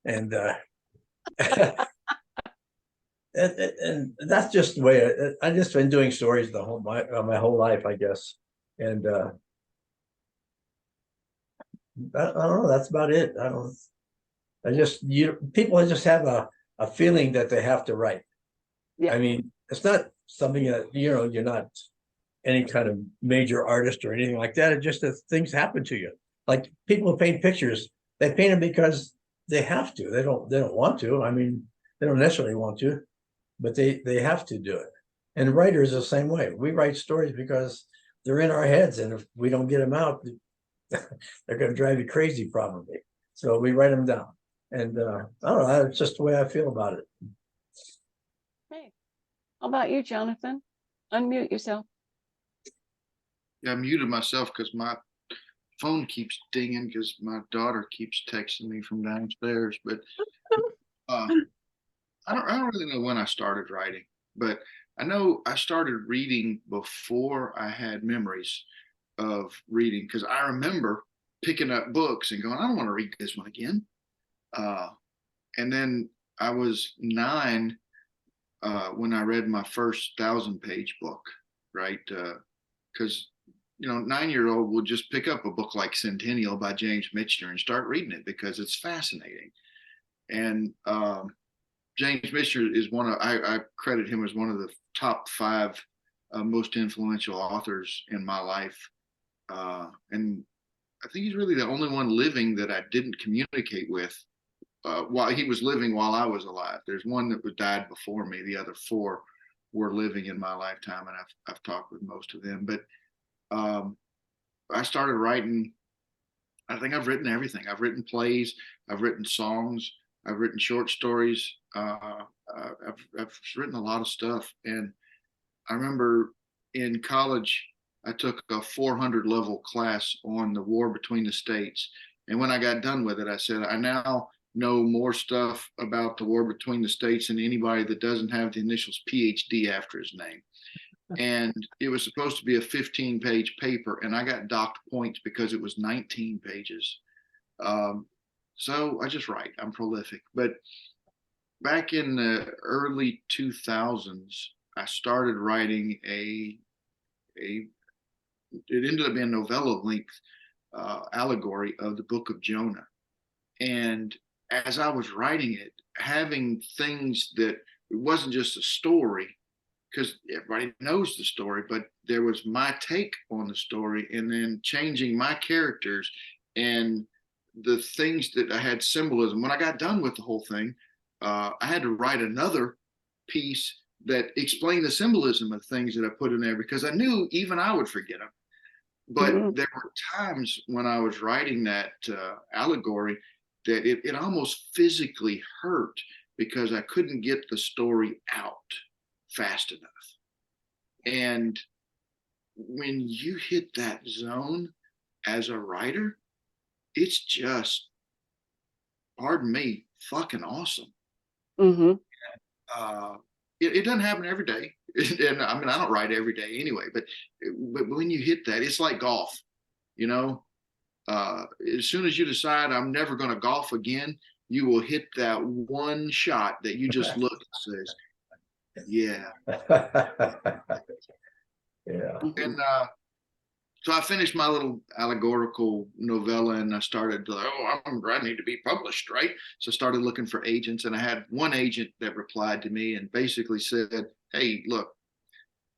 And and that's just the way I just been doing stories my whole life, I guess. And I don't know, that's about it. People just have a feeling that they have to write. Yeah. I mean, it's not something that, you're not any kind of major artist or anything like that. It's just that things happen to you. Like people who paint pictures, they paint them because they have to. They don't want to. I mean, they don't necessarily want to, but they have to do it. And writers are the same way. We write stories because they're in our heads, and if we don't get them out, they're going to drive you crazy probably. So we write them down. And I don't know, it's just the way I feel about it. Hey, how about you, Jonathan? Unmute yourself. Yeah, I muted myself because my phone keeps dinging because my daughter keeps texting me from downstairs. But I don't really know when I started writing, but I know I started reading before I had memories of reading, because I remember picking up books and going, I don't want to read this one again. And then I was 9 when I read my first 1,000-page book, right? Because 9-year-old will just pick up a book like Centennial by James Michener and start reading it because it's fascinating. And James Michener is I credit him as one of the top 5 most influential authors in my life. And I think he's really the only one living that I didn't communicate with while he was living while I was alive. There's one that died before me. The other 4 were living in my lifetime, and I've talked with most of them. But I started writing. I think I've written everything. I've written plays. I've written songs. I've written short stories. I've written a lot of stuff. And I remember in college, I took a 400 level class on the war between the states. And when I got done with it, I said, I now know more stuff about the war between the states than anybody that doesn't have the initials PhD after his name. And it was supposed to be a 15-page paper, and I got docked points because it was 19 pages. So I just write. I'm prolific. But back in the early 2000s, I started writing it ended up being a novella length allegory of the book of Jonah. And as I was writing it, having things that it wasn't just a story, because everybody knows the story, but there was my take on the story, and then changing my characters and the things that I had symbolism. When I got done with the whole thing, I had to write another piece that explained the symbolism of things that I put in there, because I knew even I would forget them. But there were times when I was writing that allegory that it almost physically hurt because I couldn't get the story out fast enough. And when you hit that zone as a writer, it's just, pardon me, fucking awesome. Mm-hmm. It doesn't happen every day. And I mean, I don't write every day anyway, but when you hit that, it's like golf, as soon as you decide I'm never going to golf again, you will hit that one shot that you just look and says, yeah. Yeah. And so I finished my little allegorical novella, and I started to, I need to be published, right? So I started looking for agents, and I had one agent that replied to me and basically said, hey, look,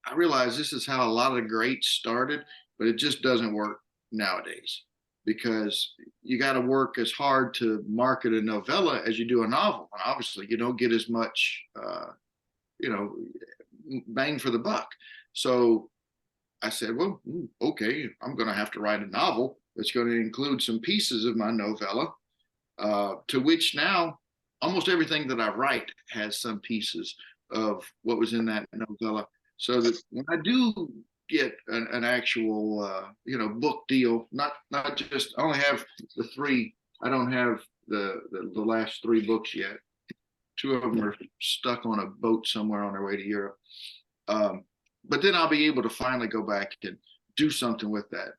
I realize this is how a lot of the greats started, but it just doesn't work nowadays, because you got to work as hard to market a novella as you do a novel. And obviously you don't get as much, bang for the buck. So I said, well, okay, I'm going to have to write a novel that's going to include some pieces of my novella, to which now almost everything that I write has some pieces of what was in that novella. So that when I do get an actual, book deal, not just, I only have the 3, I don't have the last 3 books yet. 2 of them are stuck on a boat somewhere on their way to Europe. But then I'll be able to finally go back and do something with that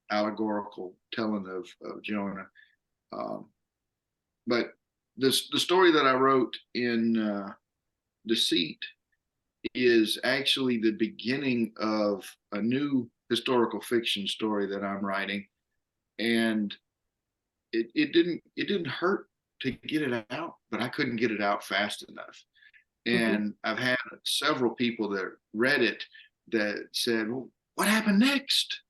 allegorical telling of Jonah. But the story that I wrote in Deceit is actually the beginning of a new historical fiction story that I'm writing. And it didn't hurt to get it out, but I couldn't get it out fast enough. And I've had several people that read it that said, well, what happened next?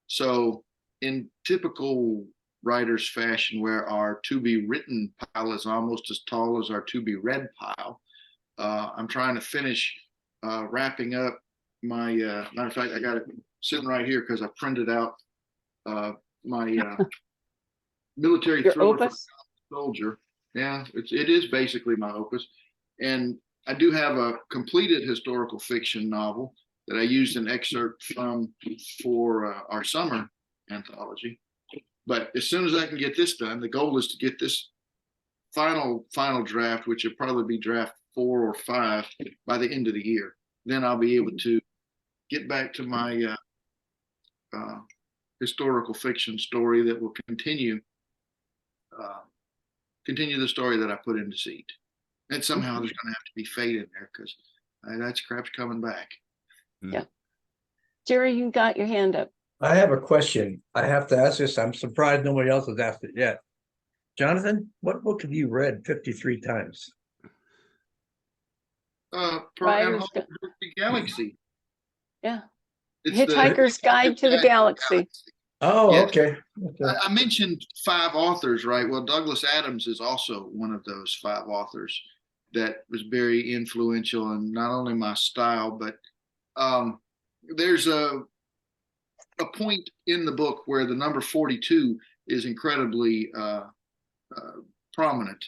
So in typical writer's fashion, where our to be written pile is almost as tall as our to be read pile, I'm trying to finish wrapping up my, matter of fact, I got it sitting right here because I printed out my military Your thriller opus? for soldier. Yeah, it is basically my opus. And I do have a completed historical fiction novel that I used an excerpt from for our summer anthology. But as soon as I can get this done, the goal is to get this final draft, which will probably be draft 4 or 5 by the end of the year. Then I'll be able to get back to my historical fiction story that will continue the story that I put in Deceit. And somehow there's going to have to be fate in there, because that crap's coming back. Yeah. Jerry, you got your hand up. I have a question. I have to ask this. I'm surprised nobody else has asked it yet. Jonathan, what book have you read 53 times? Riders and the Galaxy. Yeah. It's the Hitchhiker's Guide to the Galaxy. Oh, Yes. okay. I mentioned 5 authors, right? Well, Douglas Adams is also one of those 5 authors that was very influential in not only my style, but there's a point in the book where the number 42 is incredibly prominent.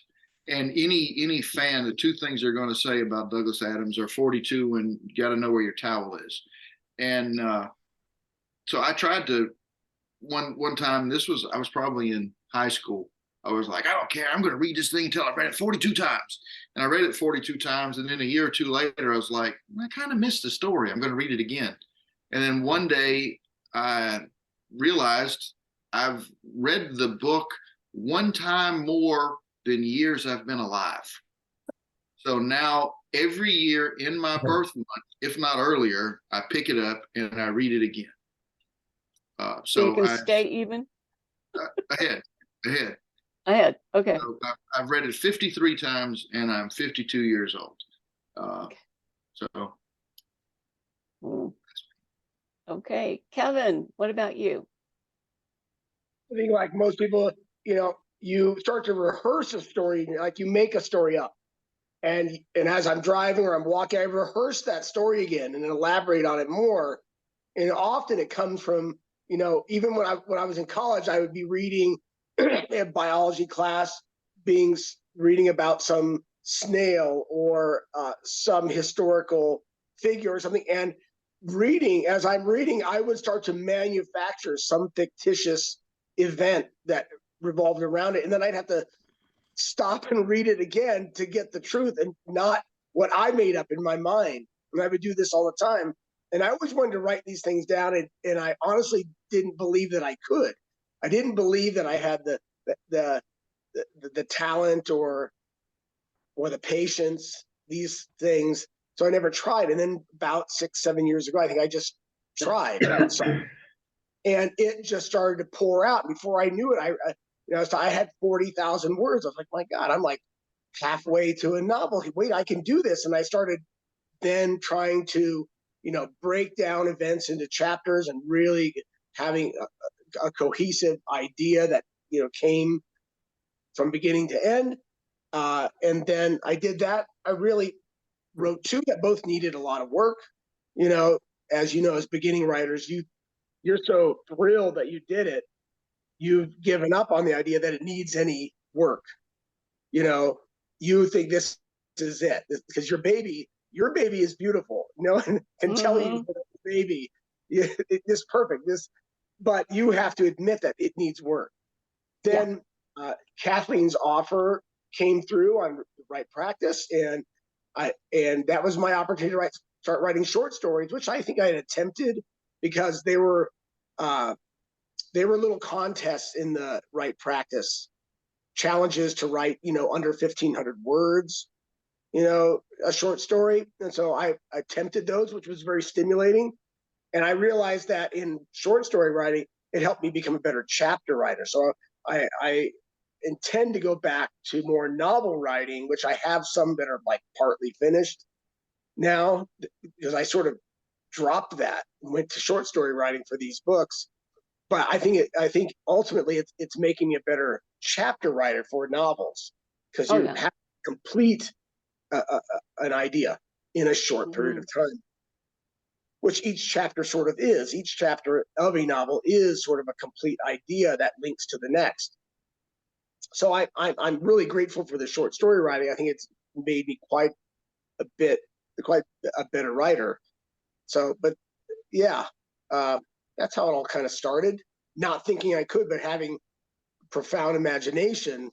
And any fan, the 2 things they're going to say about Douglas Adams are 42 and you got to know where your towel is. And so I tried to, one time, I was probably in high school. I was like, I don't care. I'm going to read this thing until I've read it 42 times. And I read it 42 times. And then a year or 2 later, I was like, I kind of missed the story. I'm going to read it again. And then one day I realized I've read the book 1 time more than years I've been alive. So now every year in my birth month, if not earlier, I pick it up and I read it again. So you can stay even? Ahead. Okay. So I've read it 53 times and I'm 52 years old. So. Okay. Kevin, what about you? I think like most people, you start to rehearse a story, like you make a story up. And as I'm driving or I'm walking, I rehearse that story again and elaborate on it more. And often it comes from, even when I was in college, I would be reading a biology class, reading about some snail or some historical figure or something. And as I'm reading, I would start to manufacture some fictitious event that revolved around it. And then I'd have to stop and read it again to get the truth and not what I made up in my mind. And I would do this all the time. And I always wanted to write these things down, and I honestly didn't believe that I could. I didn't believe that I had the talent or the patience, these things. So I never tried. And then about 6-7 years ago, I think I just tried. And it just started to pour out. Before I knew it, so I had 40,000 words. I was like, my God, I'm like halfway to a novel. Wait, I can do this. And I started then trying to, break down events into chapters and really having a cohesive idea that, came from beginning to end. And then I did that. I really wrote 2 that both needed a lot of work. As as beginning writers, you're so thrilled that you did it. You've given up on the idea that it needs any work. You think this is it because your baby is beautiful, and can tell you that the baby is perfect. But you have to admit that it needs work. Then Kathleen's offer came through on Right Practice, and that was my opportunity to start writing short stories, which I think I had attempted because they were little contests in the Right Practice, challenges to write, under 1,500 words, a short story. And so I attempted those, which was very stimulating. And I realized that in short story writing, it helped me become a better chapter writer. So I intend to go back to more novel writing, which I have some that are like partly finished now, because I sort of dropped that and went to short story writing for these books. But I think ultimately it's making me a better chapter writer for novels, because you have to complete an idea in a short period of time, which each chapter sort of is. Each chapter of a novel is sort of a complete idea that links to the next. So I'm really grateful for the short story writing. I think it's made me quite a better writer. So, but yeah, that's how it all kind of started. Not thinking I could, but having profound imagination,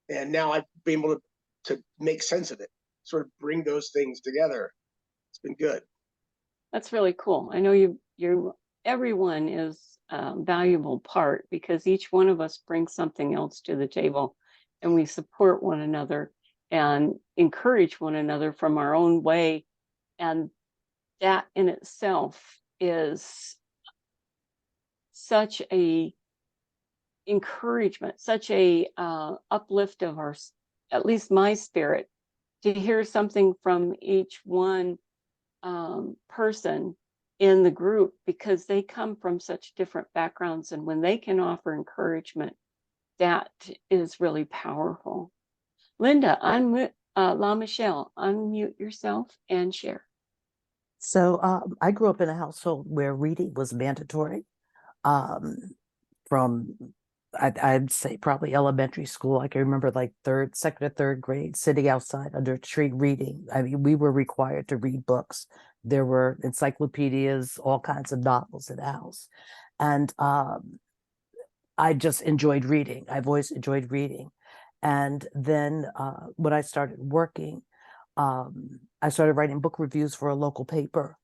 and now I've been able to make sense of it, sort of bring those things together. It's been good. That's really cool. I know everyone is a valuable part, because each one of us brings something else to the table, and we support one another and encourage one another from our own way. And that in itself is such a encouragement, such a uplift of our, at least my spirit, to hear something from each one person in the group, because they come from such different backgrounds, and when they can offer encouragement, that is really powerful. Linda, La Michelle, unmute yourself and share. So I grew up in a household where reading was mandatory. From I'd say probably elementary school. I can remember like second or third grade, sitting outside under a tree reading. I mean, we were required to read books. There were encyclopedias, all kinds of novels in the house. And I just enjoyed reading. I've always enjoyed reading. And then when I started working, I started writing book reviews for a local paper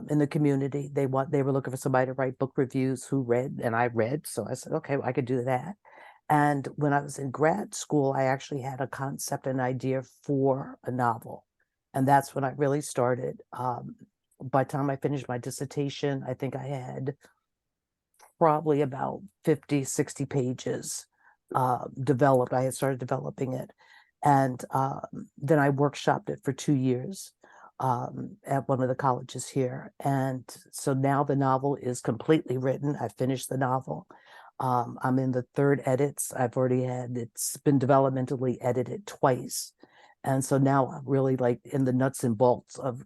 in the community. They were looking for somebody to write book reviews who read, and I read. So I said, okay, well, I could do that. And when I was in grad school, I actually had a concept, an idea for a novel. And that's when I really started. By the time I finished my dissertation, I think I had probably about 50, 60 pages developed. I had started developing it. And then I workshopped it for 2 years at one of the colleges here. And so now the novel is completely written. I finished the novel. I'm in the third edits. It's been developmentally edited twice. And so now I'm really like in the nuts and bolts of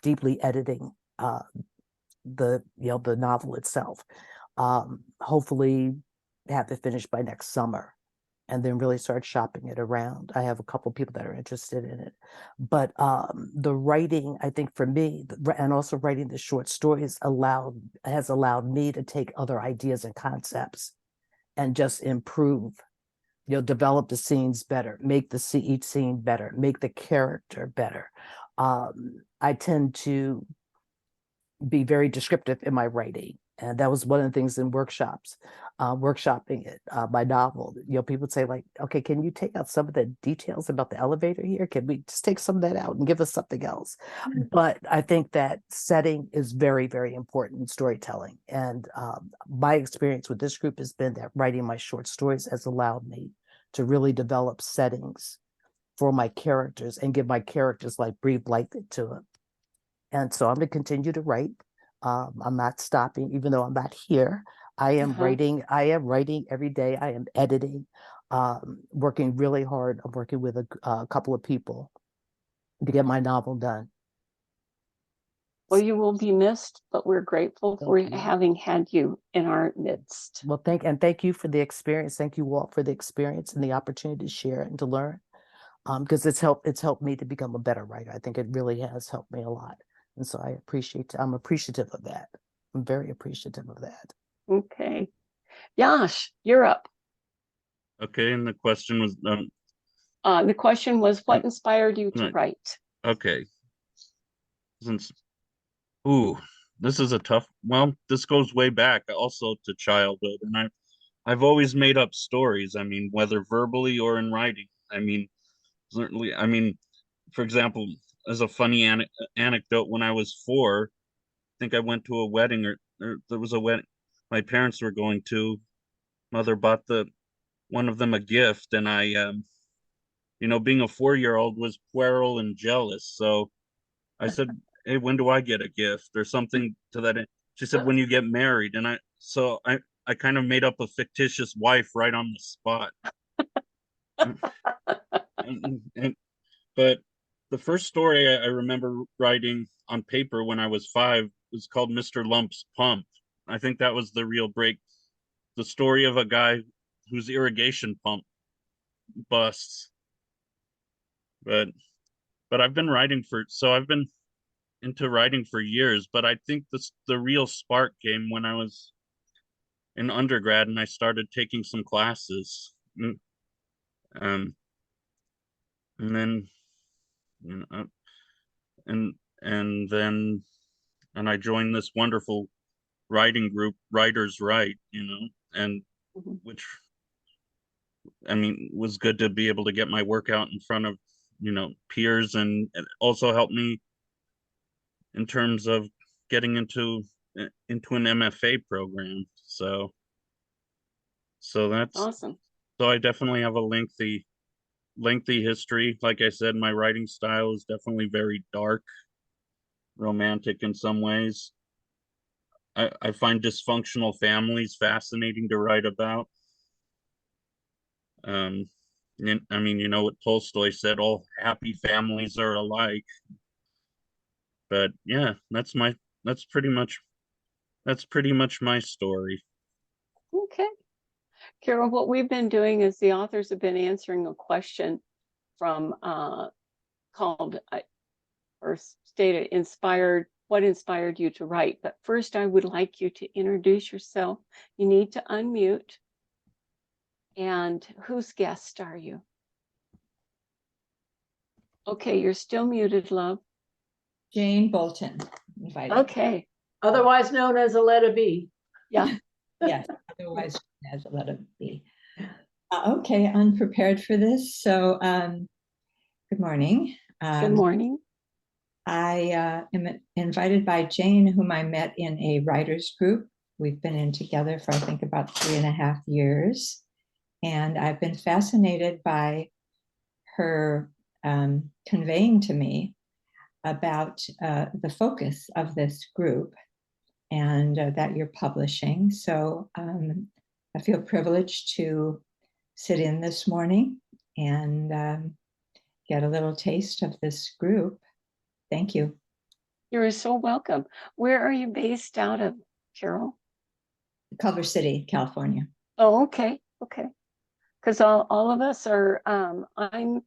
deeply editing the novel itself. Hopefully have it finished by next summer, and then really start shopping it around. I have a couple people that are interested in it. But the writing, I think for me, and also writing the short stories has allowed me to take other ideas and concepts and just improve, develop the scenes better, make each scene better, make the character better. I tend to be very descriptive in my writing. And that was one of the things in workshopping it, my novel. People would say like, okay, can you take out some of the details about the elevator here? Can we just take some of that out and give us something else? But I think that setting is very, very important in storytelling. And my experience with this group has been that writing my short stories has allowed me to really develop settings for my characters and give my characters like breathe life into them. And so I'm going to continue to write. I'm not stopping, even though I'm not here. I am writing. I am writing every day. I am editing, working really hard. I'm working with a couple of people to get my novel done. Well, you will be missed, but we're grateful for having had you in our midst. Well, thank you for the experience. Thank you, Walt, for the experience and the opportunity to share and to learn. Because it's helped me to become a better writer. I think it really has helped me a lot. And so I'm appreciative of that. I'm very appreciative of that. Okay. Yash, you're up. Okay, and the question was what inspired you to write? Okay. This is a tough, this goes way back also to childhood, and I've always made up stories. I mean, whether verbally or in writing. I mean, certainly, for example, as a funny anecdote, when I was 4, I think I went to a wedding, or there was a wedding my parents were going to. Mother bought one of them a gift, and I, being a 4-year-old, was puerile and jealous. So I said, "Hey, when do I get a gift?" or something to that end. She said, "When you get married." And I kind of made up a fictitious wife right on the spot. But the first story I remember writing on paper when I was 5 was called Mr. Lump's Pump. I think that was the real break. The story of a guy whose irrigation pump busts. But I've been into writing for years, but I think the real spark came when I was in undergrad and I started taking some classes. And then and I joined this wonderful writing group, Writers Write, and which was good to be able to get my work out in front of peers, and it also helped me in terms of getting into an MFA program. So that's Awesome. so I definitely have a lengthy history. Like I said, my writing style is definitely very dark, romantic in some ways. I find dysfunctional families fascinating to write about. I mean, you know what Tolstoy said, all happy families are alike. But yeah, that's pretty much my story. Okay. Carol, what we've been doing is the authors have been answering a question from called or stated what inspired you to write. But first, I would like you to introduce yourself. You need to unmute. And whose guest are you? Okay, you're still muted, love. Jane Bolton invited. Okay. Otherwise known as a letter B. Yeah. Yes, otherwise as a letter B. Okay, unprepared for this. So good morning. Good morning. I am invited by Jane, whom I met in a writers group. We've been in together for I think about 3.5 years. And I've been fascinated by her conveying to me about the focus of this group and that you're publishing. So I feel privileged to sit in this morning and get a little taste of this group. Thank you. You're so welcome. Where are you based out of, Carol? Culver City, California. Oh, okay. Okay. Because all of us are, I'm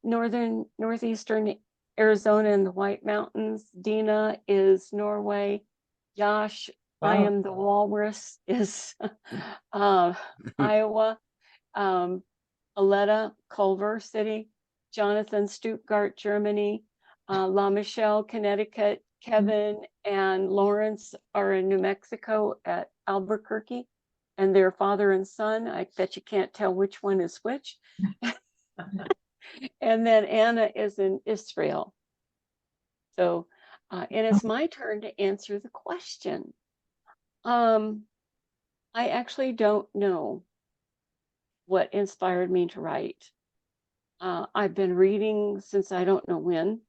northeastern Arizona in the White Mountains. Dina is Norway. Yash, I Wow. am the walrus, is Iowa. Aletta, Culver City. Jonathan, Stuttgart, Germany. La Michelle, Connecticut. Kevin and Lawrence are in New Mexico at Albuquerque. And their father and son. I bet you can't tell which one is which. And then Anna is in Israel. So, and it's my turn to answer the question. I actually don't know what inspired me to write. I've been reading since I don't know when,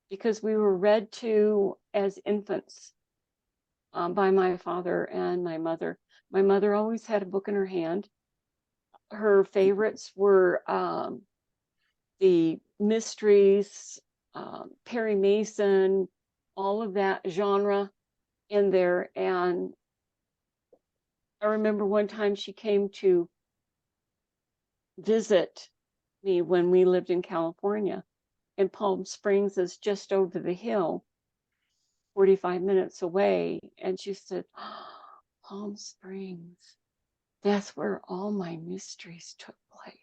because we were read to as infants by my father and my mother. My mother always had a book in her hand. Her favorites were the mysteries, Perry Mason, all of that genre in there. And I remember one time she came to visit me when we lived in California, and Palm Springs is just over the hill, 45 minutes away. And she said, oh, Palm Springs, that's where all my mysteries took place.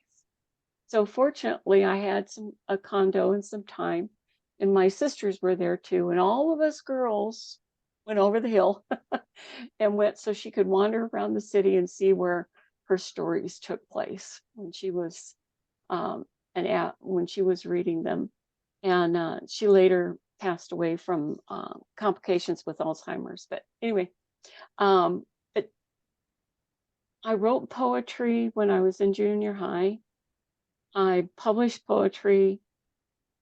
So fortunately, I had a condo and some time, and my sisters were there too. And all of us girls went over the hill and went so she could wander around the city and see where her stories took place when she was when she was reading them. And she later passed away from complications with Alzheimer's. But anyway, but I wrote poetry when I was in junior high. I published poetry.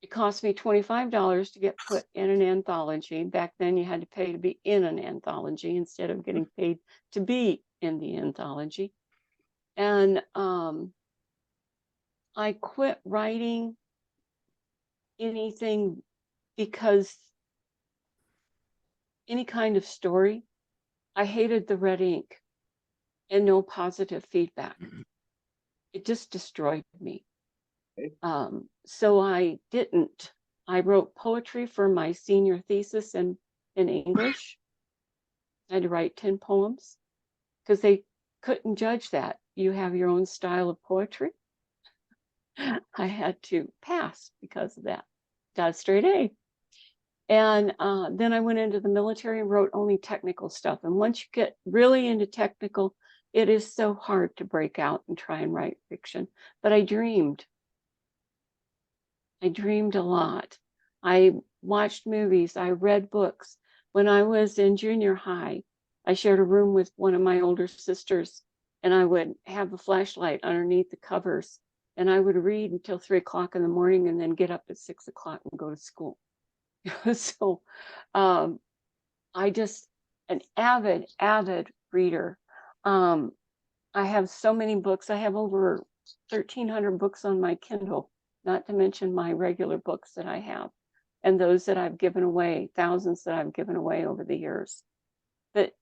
It cost me $25 to get put in an anthology. Back then you had to pay to be in an anthology instead of getting paid to be in the anthology. And I quit writing anything because any kind of story, I hated the red ink and no positive feedback. It just destroyed me. So I didn't. I wrote poetry for my senior thesis in English. I had to write 10 poems because they couldn't judge that. You have your own style of poetry. I had to pass because of that. Got a straight A. And then I went into the military and wrote only technical stuff. And once you get really into technical, it is so hard to break out and try and write fiction. But I dreamed a lot. I watched movies, I read books. When I was in junior high, I shared a room with one of my older sisters, and I would have a flashlight underneath the covers, and I would read until 3 o'clock in the morning and then get up at 6 o'clock and go to school. So I just an avid reader. I have so many books. I have over 1,300 books on my Kindle, not to mention my regular books that I have, and those that I've given away, thousands that I've given away over the years. But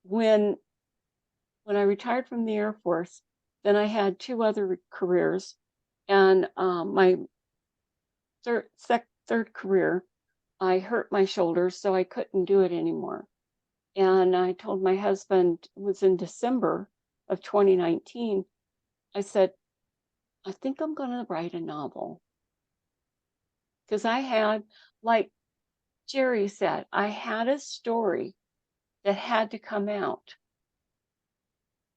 when I retired from the Air Force, then I had 2 other careers, and my third career, I hurt my shoulder, so I couldn't do it anymore. And I told my husband, it was in December of 2019, I said, I think I'm going to write a novel. Because I had, like Jerry said, I had a story that had to come out.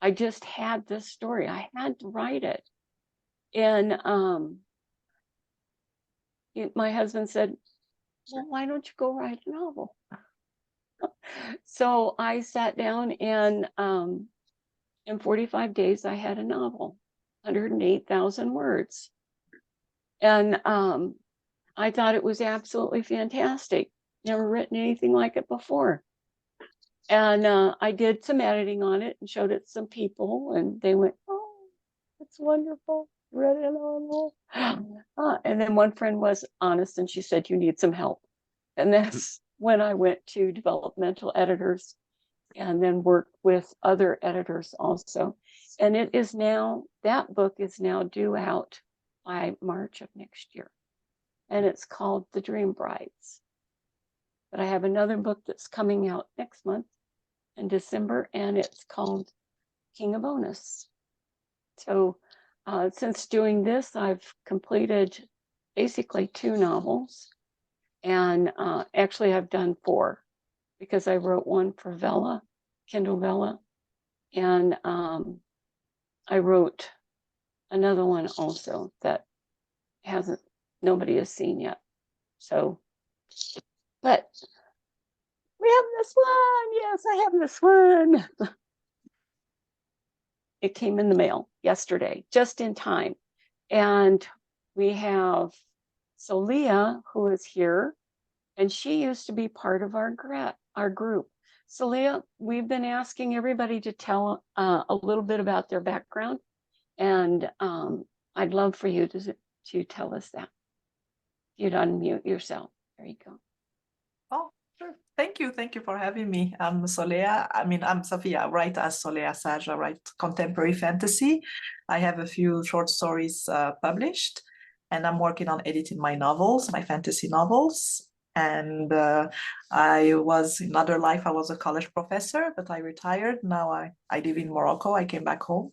I just had this story. I had to write it. And my husband said, well, why don't you go write a novel? So I sat down, and in 45 days, I had a novel, 108,000 words. And I thought it was absolutely fantastic. Never written anything like it before. And I did some editing on it and showed it to some people, and they went, oh, it's wonderful. Read it all. And then one friend was honest, and she said, you need some help. And that's when I went to developmental editors and then worked with other editors also. And it is now, that book is now due out by March of next year. And it's called The Dream Brides. But I have another book that's coming out next month in December, and it's called King of Onus. So since doing this, I've completed basically 2 novels. And actually I've done 4, because I wrote one for Vella, Kindle Vella. And I wrote another one also that nobody has seen yet. So, but we have this one. Yes, I have this one. It came in the mail yesterday, just in time. And we have Solia, who is here, and she used to be part of our group. Solia, we've been asking everybody to tell a little bit about their background, and I'd love for you to tell us that. You'd unmute yourself. There you go. Oh, sure. Thank you. Thank you for having me. I'm Solea. I'm Sofia. I write as Solea Saj. I write contemporary fantasy. I have a few short stories published, and I'm working on editing my novels, my fantasy novels. And I was, in other life, I was a college professor, but I retired. Now I live in Morocco. I came back home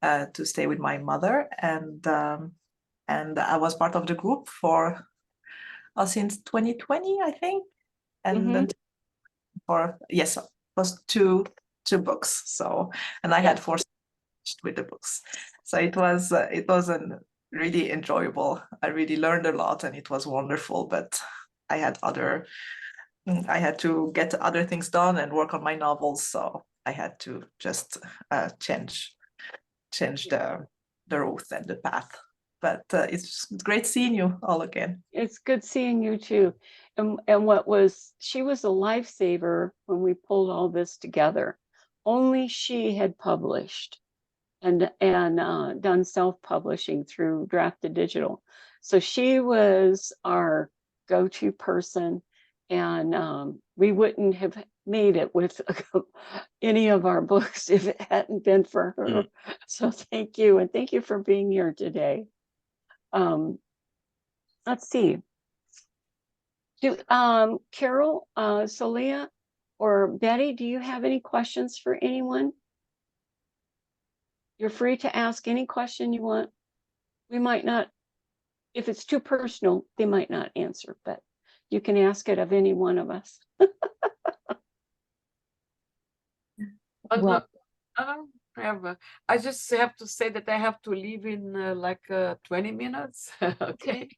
to stay with my mother. And I was part of the group for since 2020, I think. And then it was two books. So, and I had 4 with the books. So it was really enjoyable. I really learned a lot, and it was wonderful. But I had to get other things done and work on my novels. So I had to just change the route and the path. But it's great seeing you all again. It's good seeing you too. And she was a lifesaver when we pulled all this together. Only she had published and done self-publishing through Drafted Digital. So she was our go-to person, and we wouldn't have made it with any of our books if it hadn't been for her. So thank you, and thank you for being here today. Let's see. Carol, Solia, or Betty, do you have any questions for anyone? You're free to ask any question you want. We might not, if it's too personal, they might not answer, but you can ask it of any one of us. Well, I don't have. I just have to say that I have to leave in 20 minutes. Okay.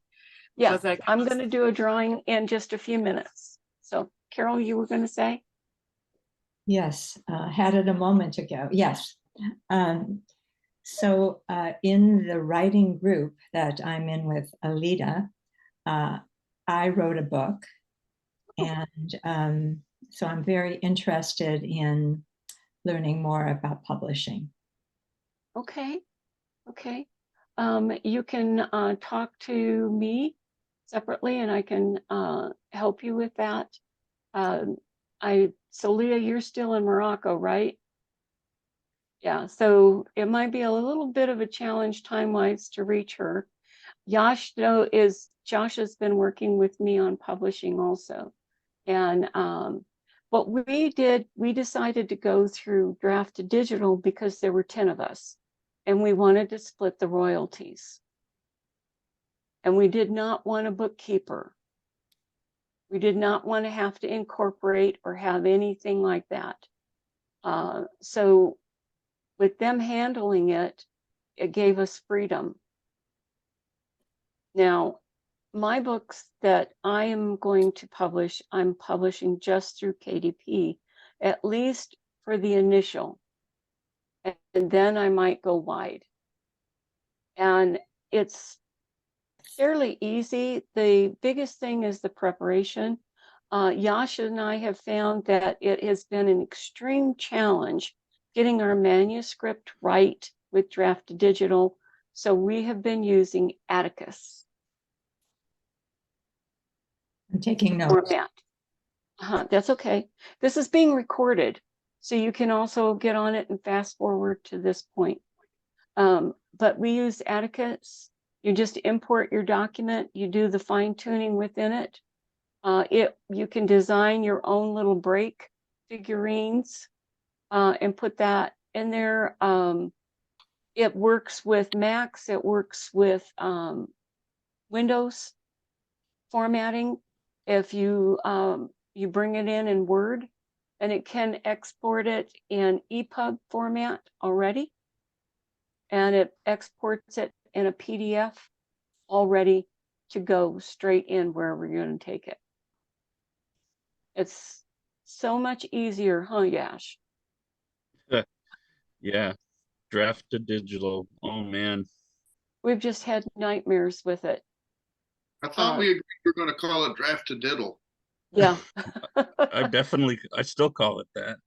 Yeah, Because I I'm going to do a drawing in just a few minutes. So Carol, you were going to say? Yes, had it a moment ago. Yes. So in the writing group that I'm in with Alita, I wrote a book. And so I'm very interested in learning more about publishing. Okay. Okay. You can talk to me separately and I can help you with that. So Leah, you're still in Morocco, right? Yeah, so it might be a little bit of a challenge time-wise to reach her. Josh has been working with me on publishing also. And what we decided to go through draft to digital because there were 10 of us and we wanted to split the royalties. And we did not want a bookkeeper. We did not want to have to incorporate or have anything like that. So with them handling it, it gave us freedom. Now, my books that I am going to publish, I'm publishing just through KDP, at least for the initial. And then I might go wide. And it's fairly easy. The biggest thing is the preparation. Yasha and I have found that it has been an extreme challenge getting our manuscript right with draft to digital. So we have been using Atticus. I'm taking notes. Format. That's okay. This is being recorded, so you can also get on it and fast forward to this point. But we use Atticus. You just import your document, you do the fine tuning within it. You can design your own little break figurines and put that in there. It works with Macs, it works with Windows formatting. If you bring it in Word, and it can export it in EPUB format already, and it exports it in a PDF all ready to go straight in wherever you're going to take it. It's so much easier, huh, Yash? Yeah, draft to digital. Oh man. We've just had nightmares with it. I thought we agreed we were going to call it draft to diddle. Yeah. I still call it that.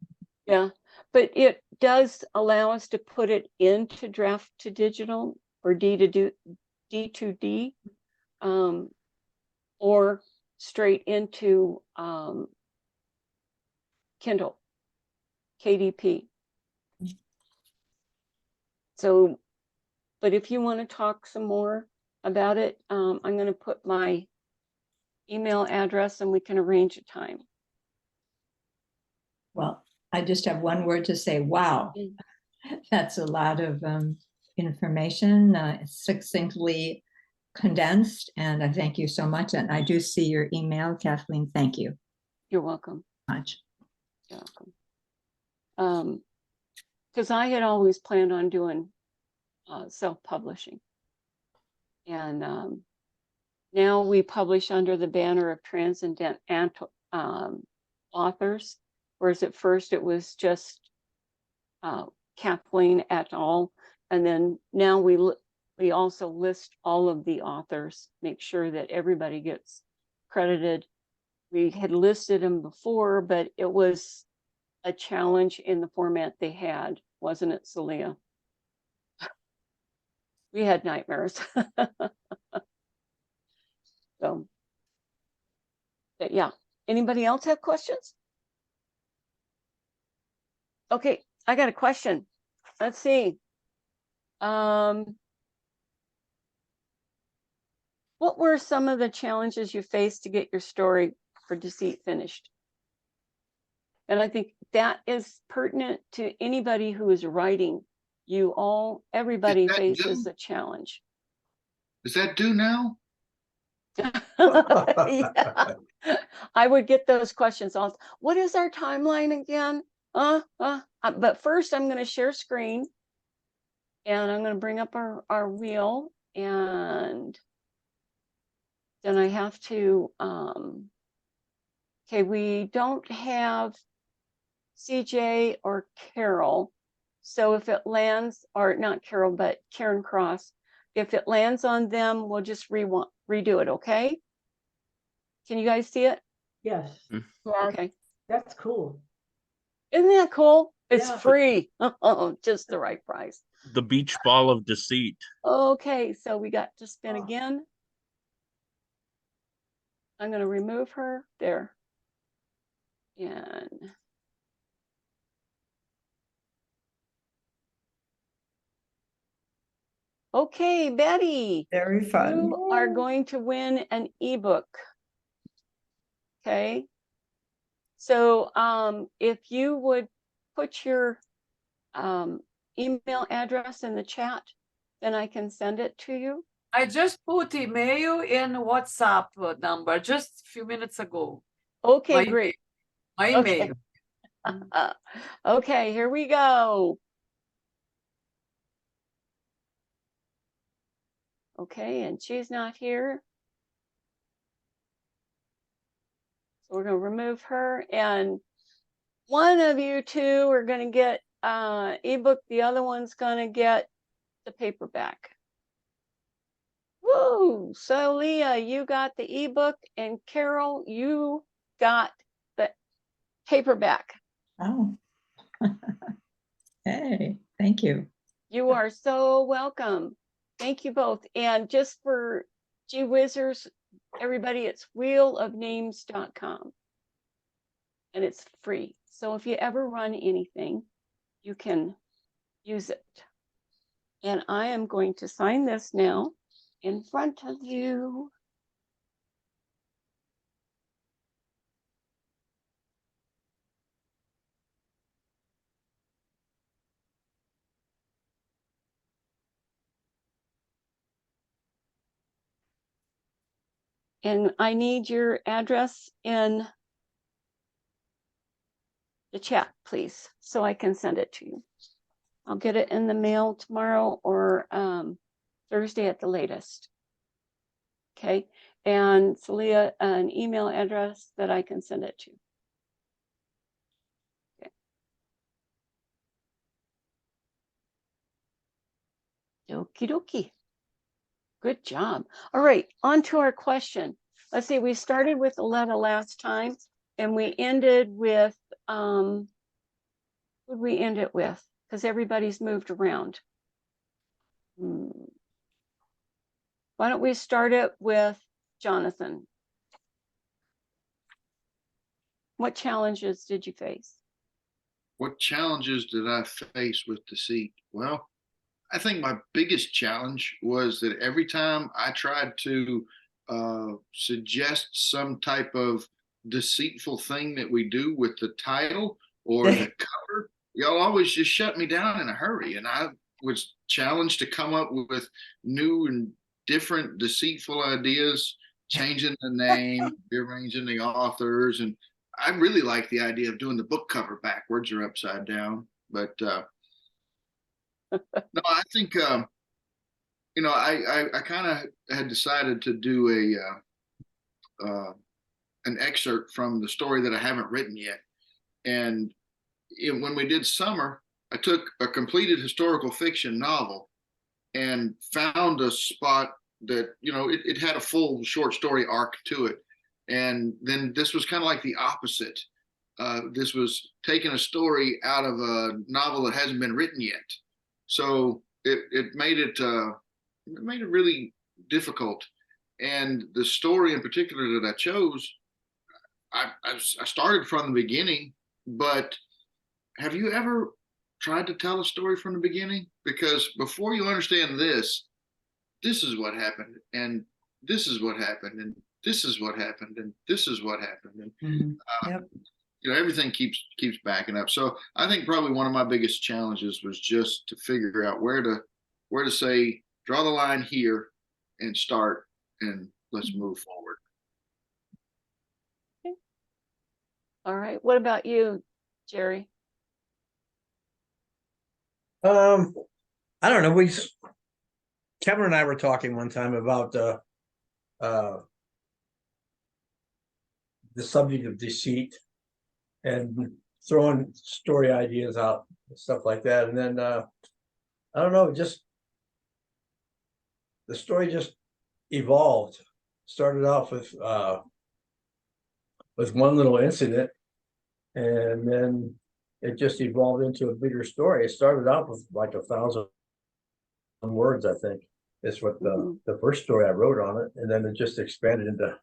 Yeah, but it does allow us to put it into draft to digital or D2D, or straight into Kindle, KDP. So, but if you want to talk some more about it, I'm going to put my email address and we can arrange a time. Well, I just have one word to say, wow. That's a lot of information, succinctly condensed, and I thank you so much. And I do see your email, Kathleen. Thank you. You're welcome. Much. You're welcome. Because I had always planned on doing self-publishing. And now we publish under the banner of Transcendent Authors, whereas at first it was just Kathleen et al. And then now we also list all of the authors, make sure that everybody gets credited. We had listed them before, but it was a challenge in the format they had, wasn't it, Celia? We had nightmares. So, but yeah. Anybody else have questions? Okay, I got a question. Let's see. What were some of the challenges you faced to get your story for Deceit finished? And I think that is pertinent to anybody who is writing. Everybody faces a challenge. Is that due now? Yeah. I would get those questions all. What is our timeline again? But first I'm going to share screen and I'm going to bring up our wheel, and then I have to, okay, we don't have CJ or Carol. So if it lands, or not Carol, but Karen Cross, if it lands on them, we'll just redo it, okay? Can you guys see it? Yes, Yes. Okay. that's cool. Isn't that cool? It's Yeah. free. Oh, just the right price. The beach ball of deceit. Okay, so we got to spin Oh. again. I'm going to remove her there. And okay, Betty, Very fun. you are going to win an ebook. Okay. So if you would put your email address in the chat, then I can send it to you. I just put email and WhatsApp number just a few minutes ago. Okay, My great. My Okay. email. Okay, here we go. Okay, and she's not here. So we're going to remove her. And one of you two are going to get ebook. The other one's going to get the paperback. Woo! So Leah, you got the ebook, and Carol, you got the paperback. Oh. Hey, thank you. You are so welcome. Thank you both. And just for gee whizzers, everybody, it's wheelofnames.com. And it's free. So if you ever run anything, you can use it. And I am going to sign this now in front of you. And I need your address in the chat, please, so I can send it to you. I'll get it in the mail tomorrow or Thursday at the latest. Okay, and Celia, an email address that I can send it to. Okay. Okie dokie. Good job. All right, on to our question. Let's see, we started with Aletta last time, and we ended with, who'd we end it with? Because everybody's moved around. Why don't we start it with Jonathan? What challenges did you face? What challenges did I face with Deceit? Well, I think my biggest challenge was that every time I tried to suggest some type of deceitful thing that we do with the title or the cover, y'all always just shut me down in a hurry. And I was challenged to come up with new and different deceitful ideas, changing the name, rearranging the authors. And I really like the idea of doing the book cover backwards or upside down. But no, I think I kind of had decided to do an excerpt from the story that I haven't written yet. And when we did summer, I took a completed historical fiction novel and found a spot that it had a full short story arc to it. And then this was kind of like the opposite. This was taking a story out of a novel that hasn't been written yet. So it made it really difficult. And the story in particular that I chose, I started from the beginning. But have you ever tried to tell a story from the beginning? Because before you understand this is what happened, and this is what happened, and this is what happened, and this is what happened, and Yep. Everything keeps backing up. So I think probably one of my biggest challenges was just to figure out where to say draw the line here and start, and let's move forward. Okay. All right. What about you, Jerry? I don't know. Kevin and I were talking one time about the subject of deceit and throwing story ideas out and stuff like that. And then I don't know, just the story just evolved. Started off with one little incident, and then it just evolved into a bigger story. It started out with like 1,000 words, I think. Is what the first story I wrote on it, and then it just expanded into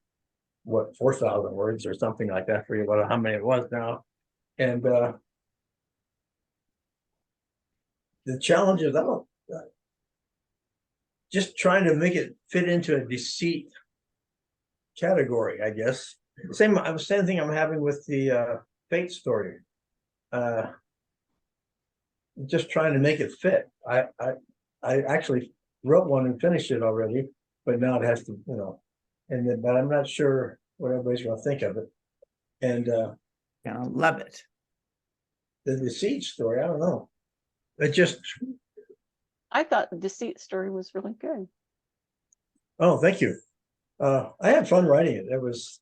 what 4,000 words or something like that. I forget how many it was now. And the challenge is just trying to make it fit into a deceit category, I guess. Same thing I'm having with the fate story. Just trying to make it fit. I actually wrote one and finished it already, but now it has to, and then, but I'm not sure what everybody's going to think of it. And love it. The deceit story, I don't know. It just. I thought the Deceit story was really good. Oh, thank you. I had fun writing it. It was,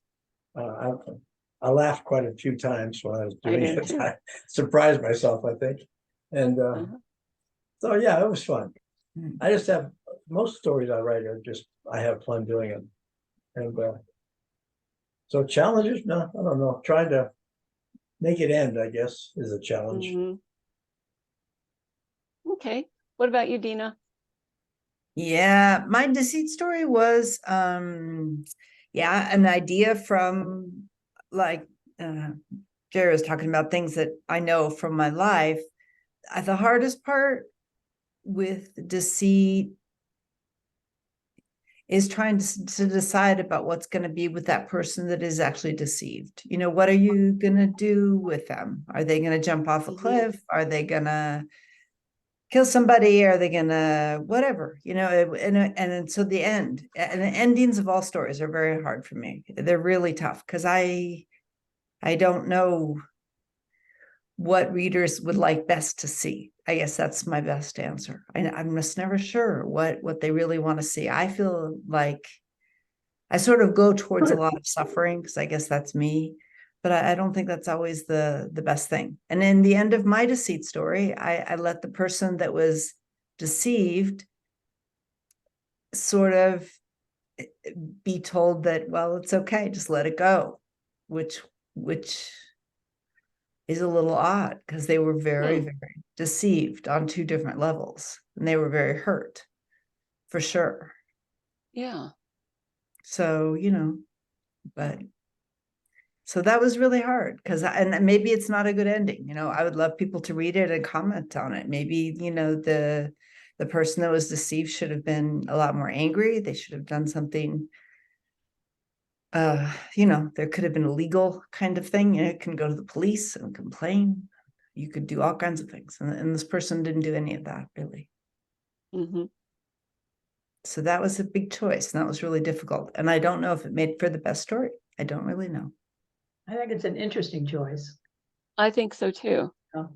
I laughed quite a few times when I was doing it. Too. I surprised myself, I think. And so, yeah, it was fun. I just have, most stories I write are just, I have fun doing it. And so challenges, no, I don't know. Trying to make it end, I guess, is a challenge. Okay. What about you, Dina? Yeah, my deceit story was an idea from, like Jerry was talking about, things that I know from my life. The hardest part with deceit is trying to decide about what's going to be with that person that is actually deceived. What are you going to do with them? Are they going to jump off a cliff? Are they going to kill somebody? Are they gonna whatever, and so the endings of all stories are very hard for me. They're really tough because I don't know what readers would like best to see. I guess that's my best answer. I'm just never sure what they really want to see. I feel like I sort of go towards a lot of suffering because I guess that's me, but I don't think that's always the best thing. And in the end of my deceit story, I let the person that was deceived sort of be told that, well, it's okay, just let it go, which is a little odd because they were very, very deceived on two different levels, and they were very hurt, for sure. Yeah. So, but so that was really hard because, and maybe it's not a good ending. I would love people to read it and comment on it. Maybe, the person that was deceived should have been a lot more angry. They should have done something. There could have been a legal kind of thing. You can go to the police and complain. You could do all kinds of things. And this person didn't do any of that, really. So that was a big choice, and that was really difficult. And I don't know if it made for the best story. I don't really know. I think it's an interesting choice. I think so too. Oh.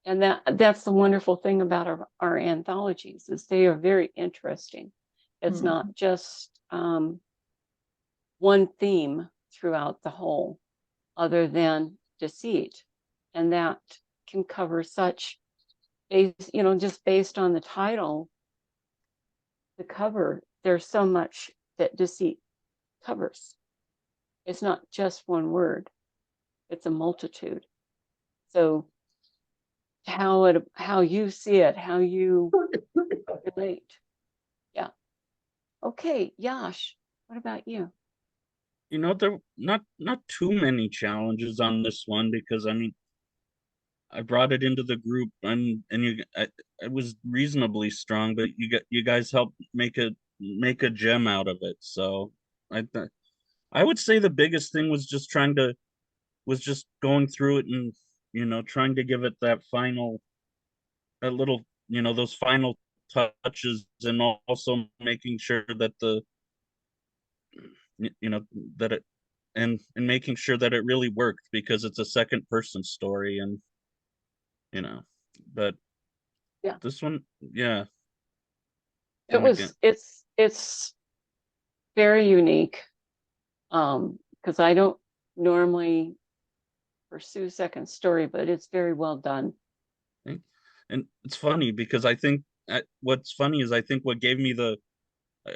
And that's the wonderful thing about our anthologies, is they are very interesting. It's not just one theme throughout the whole, other than deceit. And that can cover such, just based on the title, the cover, there's so much that deceit covers. It's not just one word, it's a multitude. So how you see it, how you relate. Yeah. Okay, Yash, what about you? There not too many challenges on this one, because I brought it into the group, and it was reasonably strong, but you guys helped make a gem out of it. So I would say the biggest thing was just going through it and trying to give it that little those final touches, and also making sure that that it and making sure that it really worked, because it's a second person story, and but yeah, this one, yeah, it's very unique. because I don't normally pursue second story, but it's very well done. And it's funny because I think what's funny is I think what gave me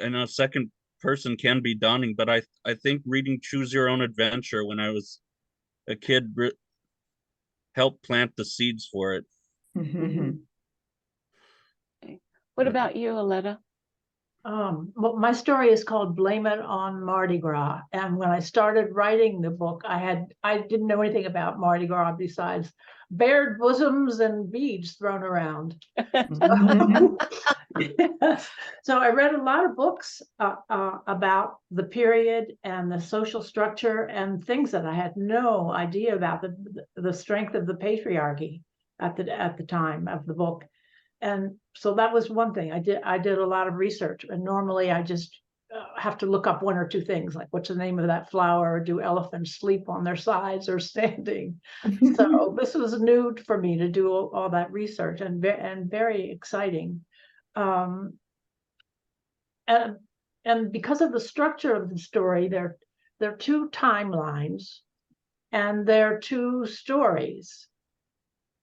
I know second person can be daunting, but I think reading Choose Your Own Adventure when I was a kid helped plant the seeds for it. Okay. What about you, Aletta? Well, my story is called Blame It on Mardi Gras. And when I started writing the book, I didn't know anything about Mardi Gras besides bared bosoms and beads thrown around. So I read a lot of books about the period and the social structure and things that I had no idea about, the strength of the patriarchy at the time of the book. And so that was one thing I did a lot of research, and normally I just have to look up one or two things, like what's the name of that flower, or do elephants sleep on their sides or standing? So this was new for me to do all that research, and very exciting. And because of the structure of the story, there are two timelines and there are two stories,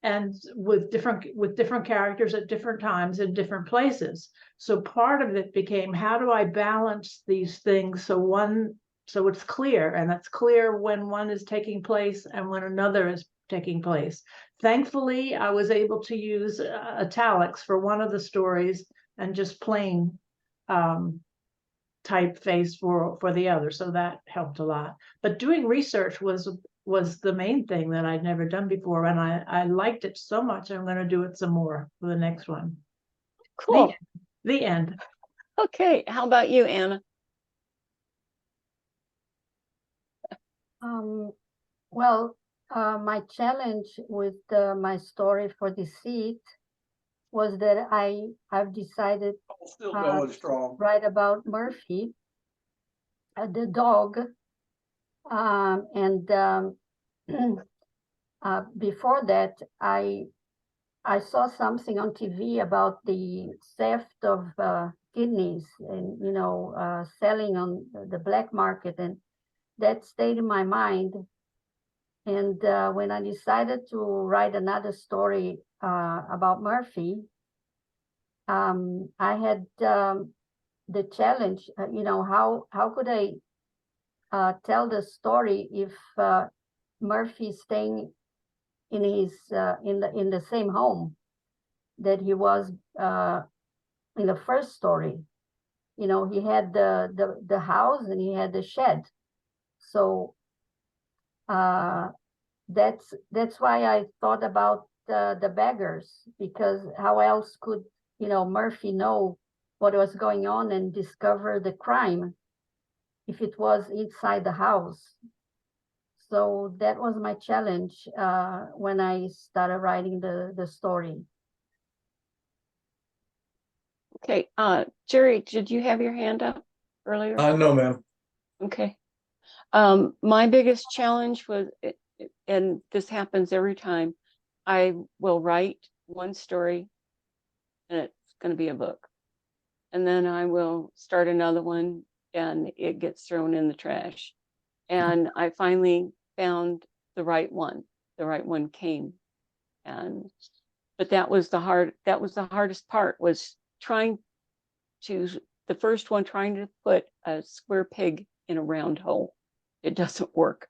and with different characters at different times in different places. So part of it became, how do I balance these things so it's clear, and it's clear when one is taking place and when another is taking place. Thankfully, I was able to use italics for one of the stories and just plain typeface for the other, so that helped a lot. But doing research was the main thing that I'd never done before, and I liked it so much. I'm going to do it some more for the next one. Cool. The end. Okay, how about you, Anna? Well, my challenge with my story for Deceit was that I've decided Still going strong. write about Murphy, the dog, and before that, I saw something on TV about the theft of kidneys, and selling on the black market, and that stayed in my mind. And when I decided to write another story about Murphy, I had the challenge, how could I tell the story if Murphy staying in his in the same home that he was in the first story. He had the house and he had the shed. So that's why I thought about the beggars, because how else could Murphy know what was going on and discover the crime if it was inside the house? So that was my challenge when I started writing the story. Okay, Jerry, did you have your hand up earlier? No, ma'am. Okay. My biggest challenge was, and this happens every time, I will write one story and it's going to be a book. And then I will start another one and it gets thrown in the trash. And I finally found the right one. The right one came. But that was the hardest part, was the first one, trying to put a square peg in a round hole. It doesn't work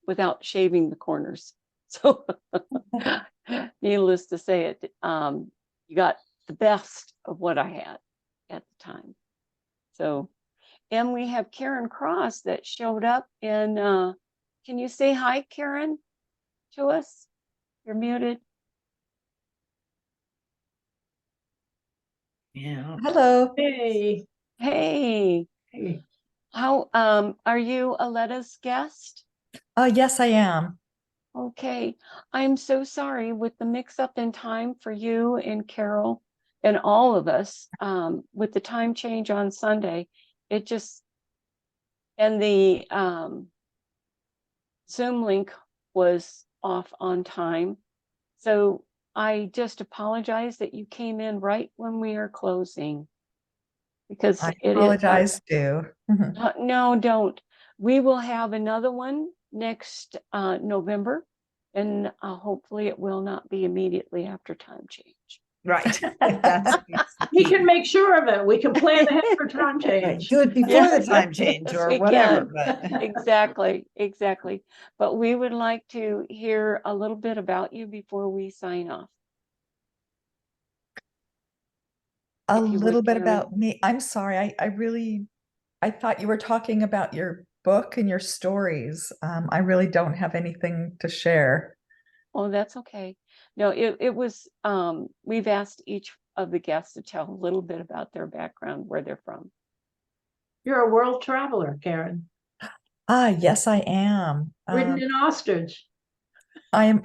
without shaving the corners. So needless to say, you got the best of what I had at the time. So, and we have Karen Cross that showed up in, can you say hi, Karen, to us? You're muted. Yeah. Hello. Hey. Hey. Hey. How, are you Aletta's guest? Yes, I am. Okay, I'm so sorry with the mix-up in time for you and Carol and all of us, with the time change on Sunday. It just, and the Zoom link was off on time. So I just apologize that you came in right when we are closing, because I it is. apologize too. No, don't. we will have another one next November, and hopefully it will not be immediately after time change. Right. That's We can make sure of it. We can plan ahead for time right. change. Do it before Yeah. the time change or We whatever. can. But Exactly. But we would like to hear a little bit about you before we sign off. A If you would, little bit Karen. about me. I'm sorry. I thought you were talking about your book and your stories. I really don't have anything to share. Oh, that's okay. No, it was, we've asked each of the guests to tell a little bit about their background, where they're from. You're a world traveler, Karen. Ah, yes, I am. Ridden in ostrich. I am.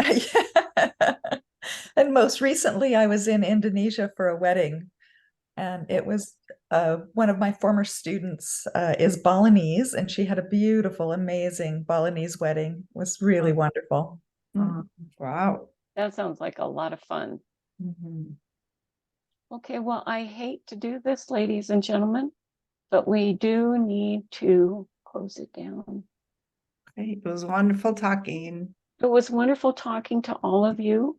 And most recently, I was in Indonesia for a wedding, and it was one of my former students is Balinese, and she had a beautiful, amazing Balinese wedding. It was really wonderful. wow. That sounds like a lot of fun. Okay, well, I hate to do this, ladies and gentlemen, but we do need to close it down. Great. It was wonderful talking. It was wonderful talking to all of you,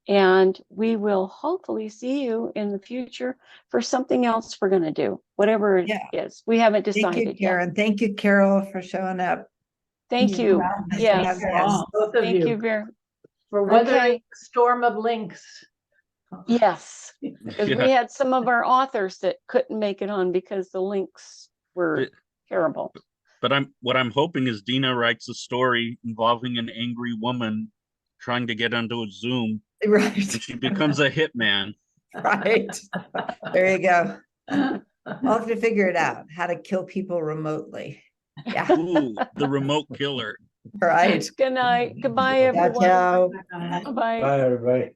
and we will hopefully see you in the future for something else we're going to do, whatever it Yeah. is. We haven't Thank you, decided yet. Karen. Thank you, Carol, for showing up. Thank you. Nice to Yes. have you. Yes, both of Thank you you very for weathering Okay. the storm of links. Yes, because Yeah. we had some of our authors that couldn't make it on because the links were It- terrible. But what I'm hoping is Dina writes a story involving an angry woman trying to get onto a Zoom, Right. and she becomes a hitman. Right. There you go. I'll have to figure it out, how to kill people remotely. Yeah. Ooh, the remote killer. Right. Good night. Goodbye, Ciao, everyone. ciao. Bye-bye. Bye, everybody.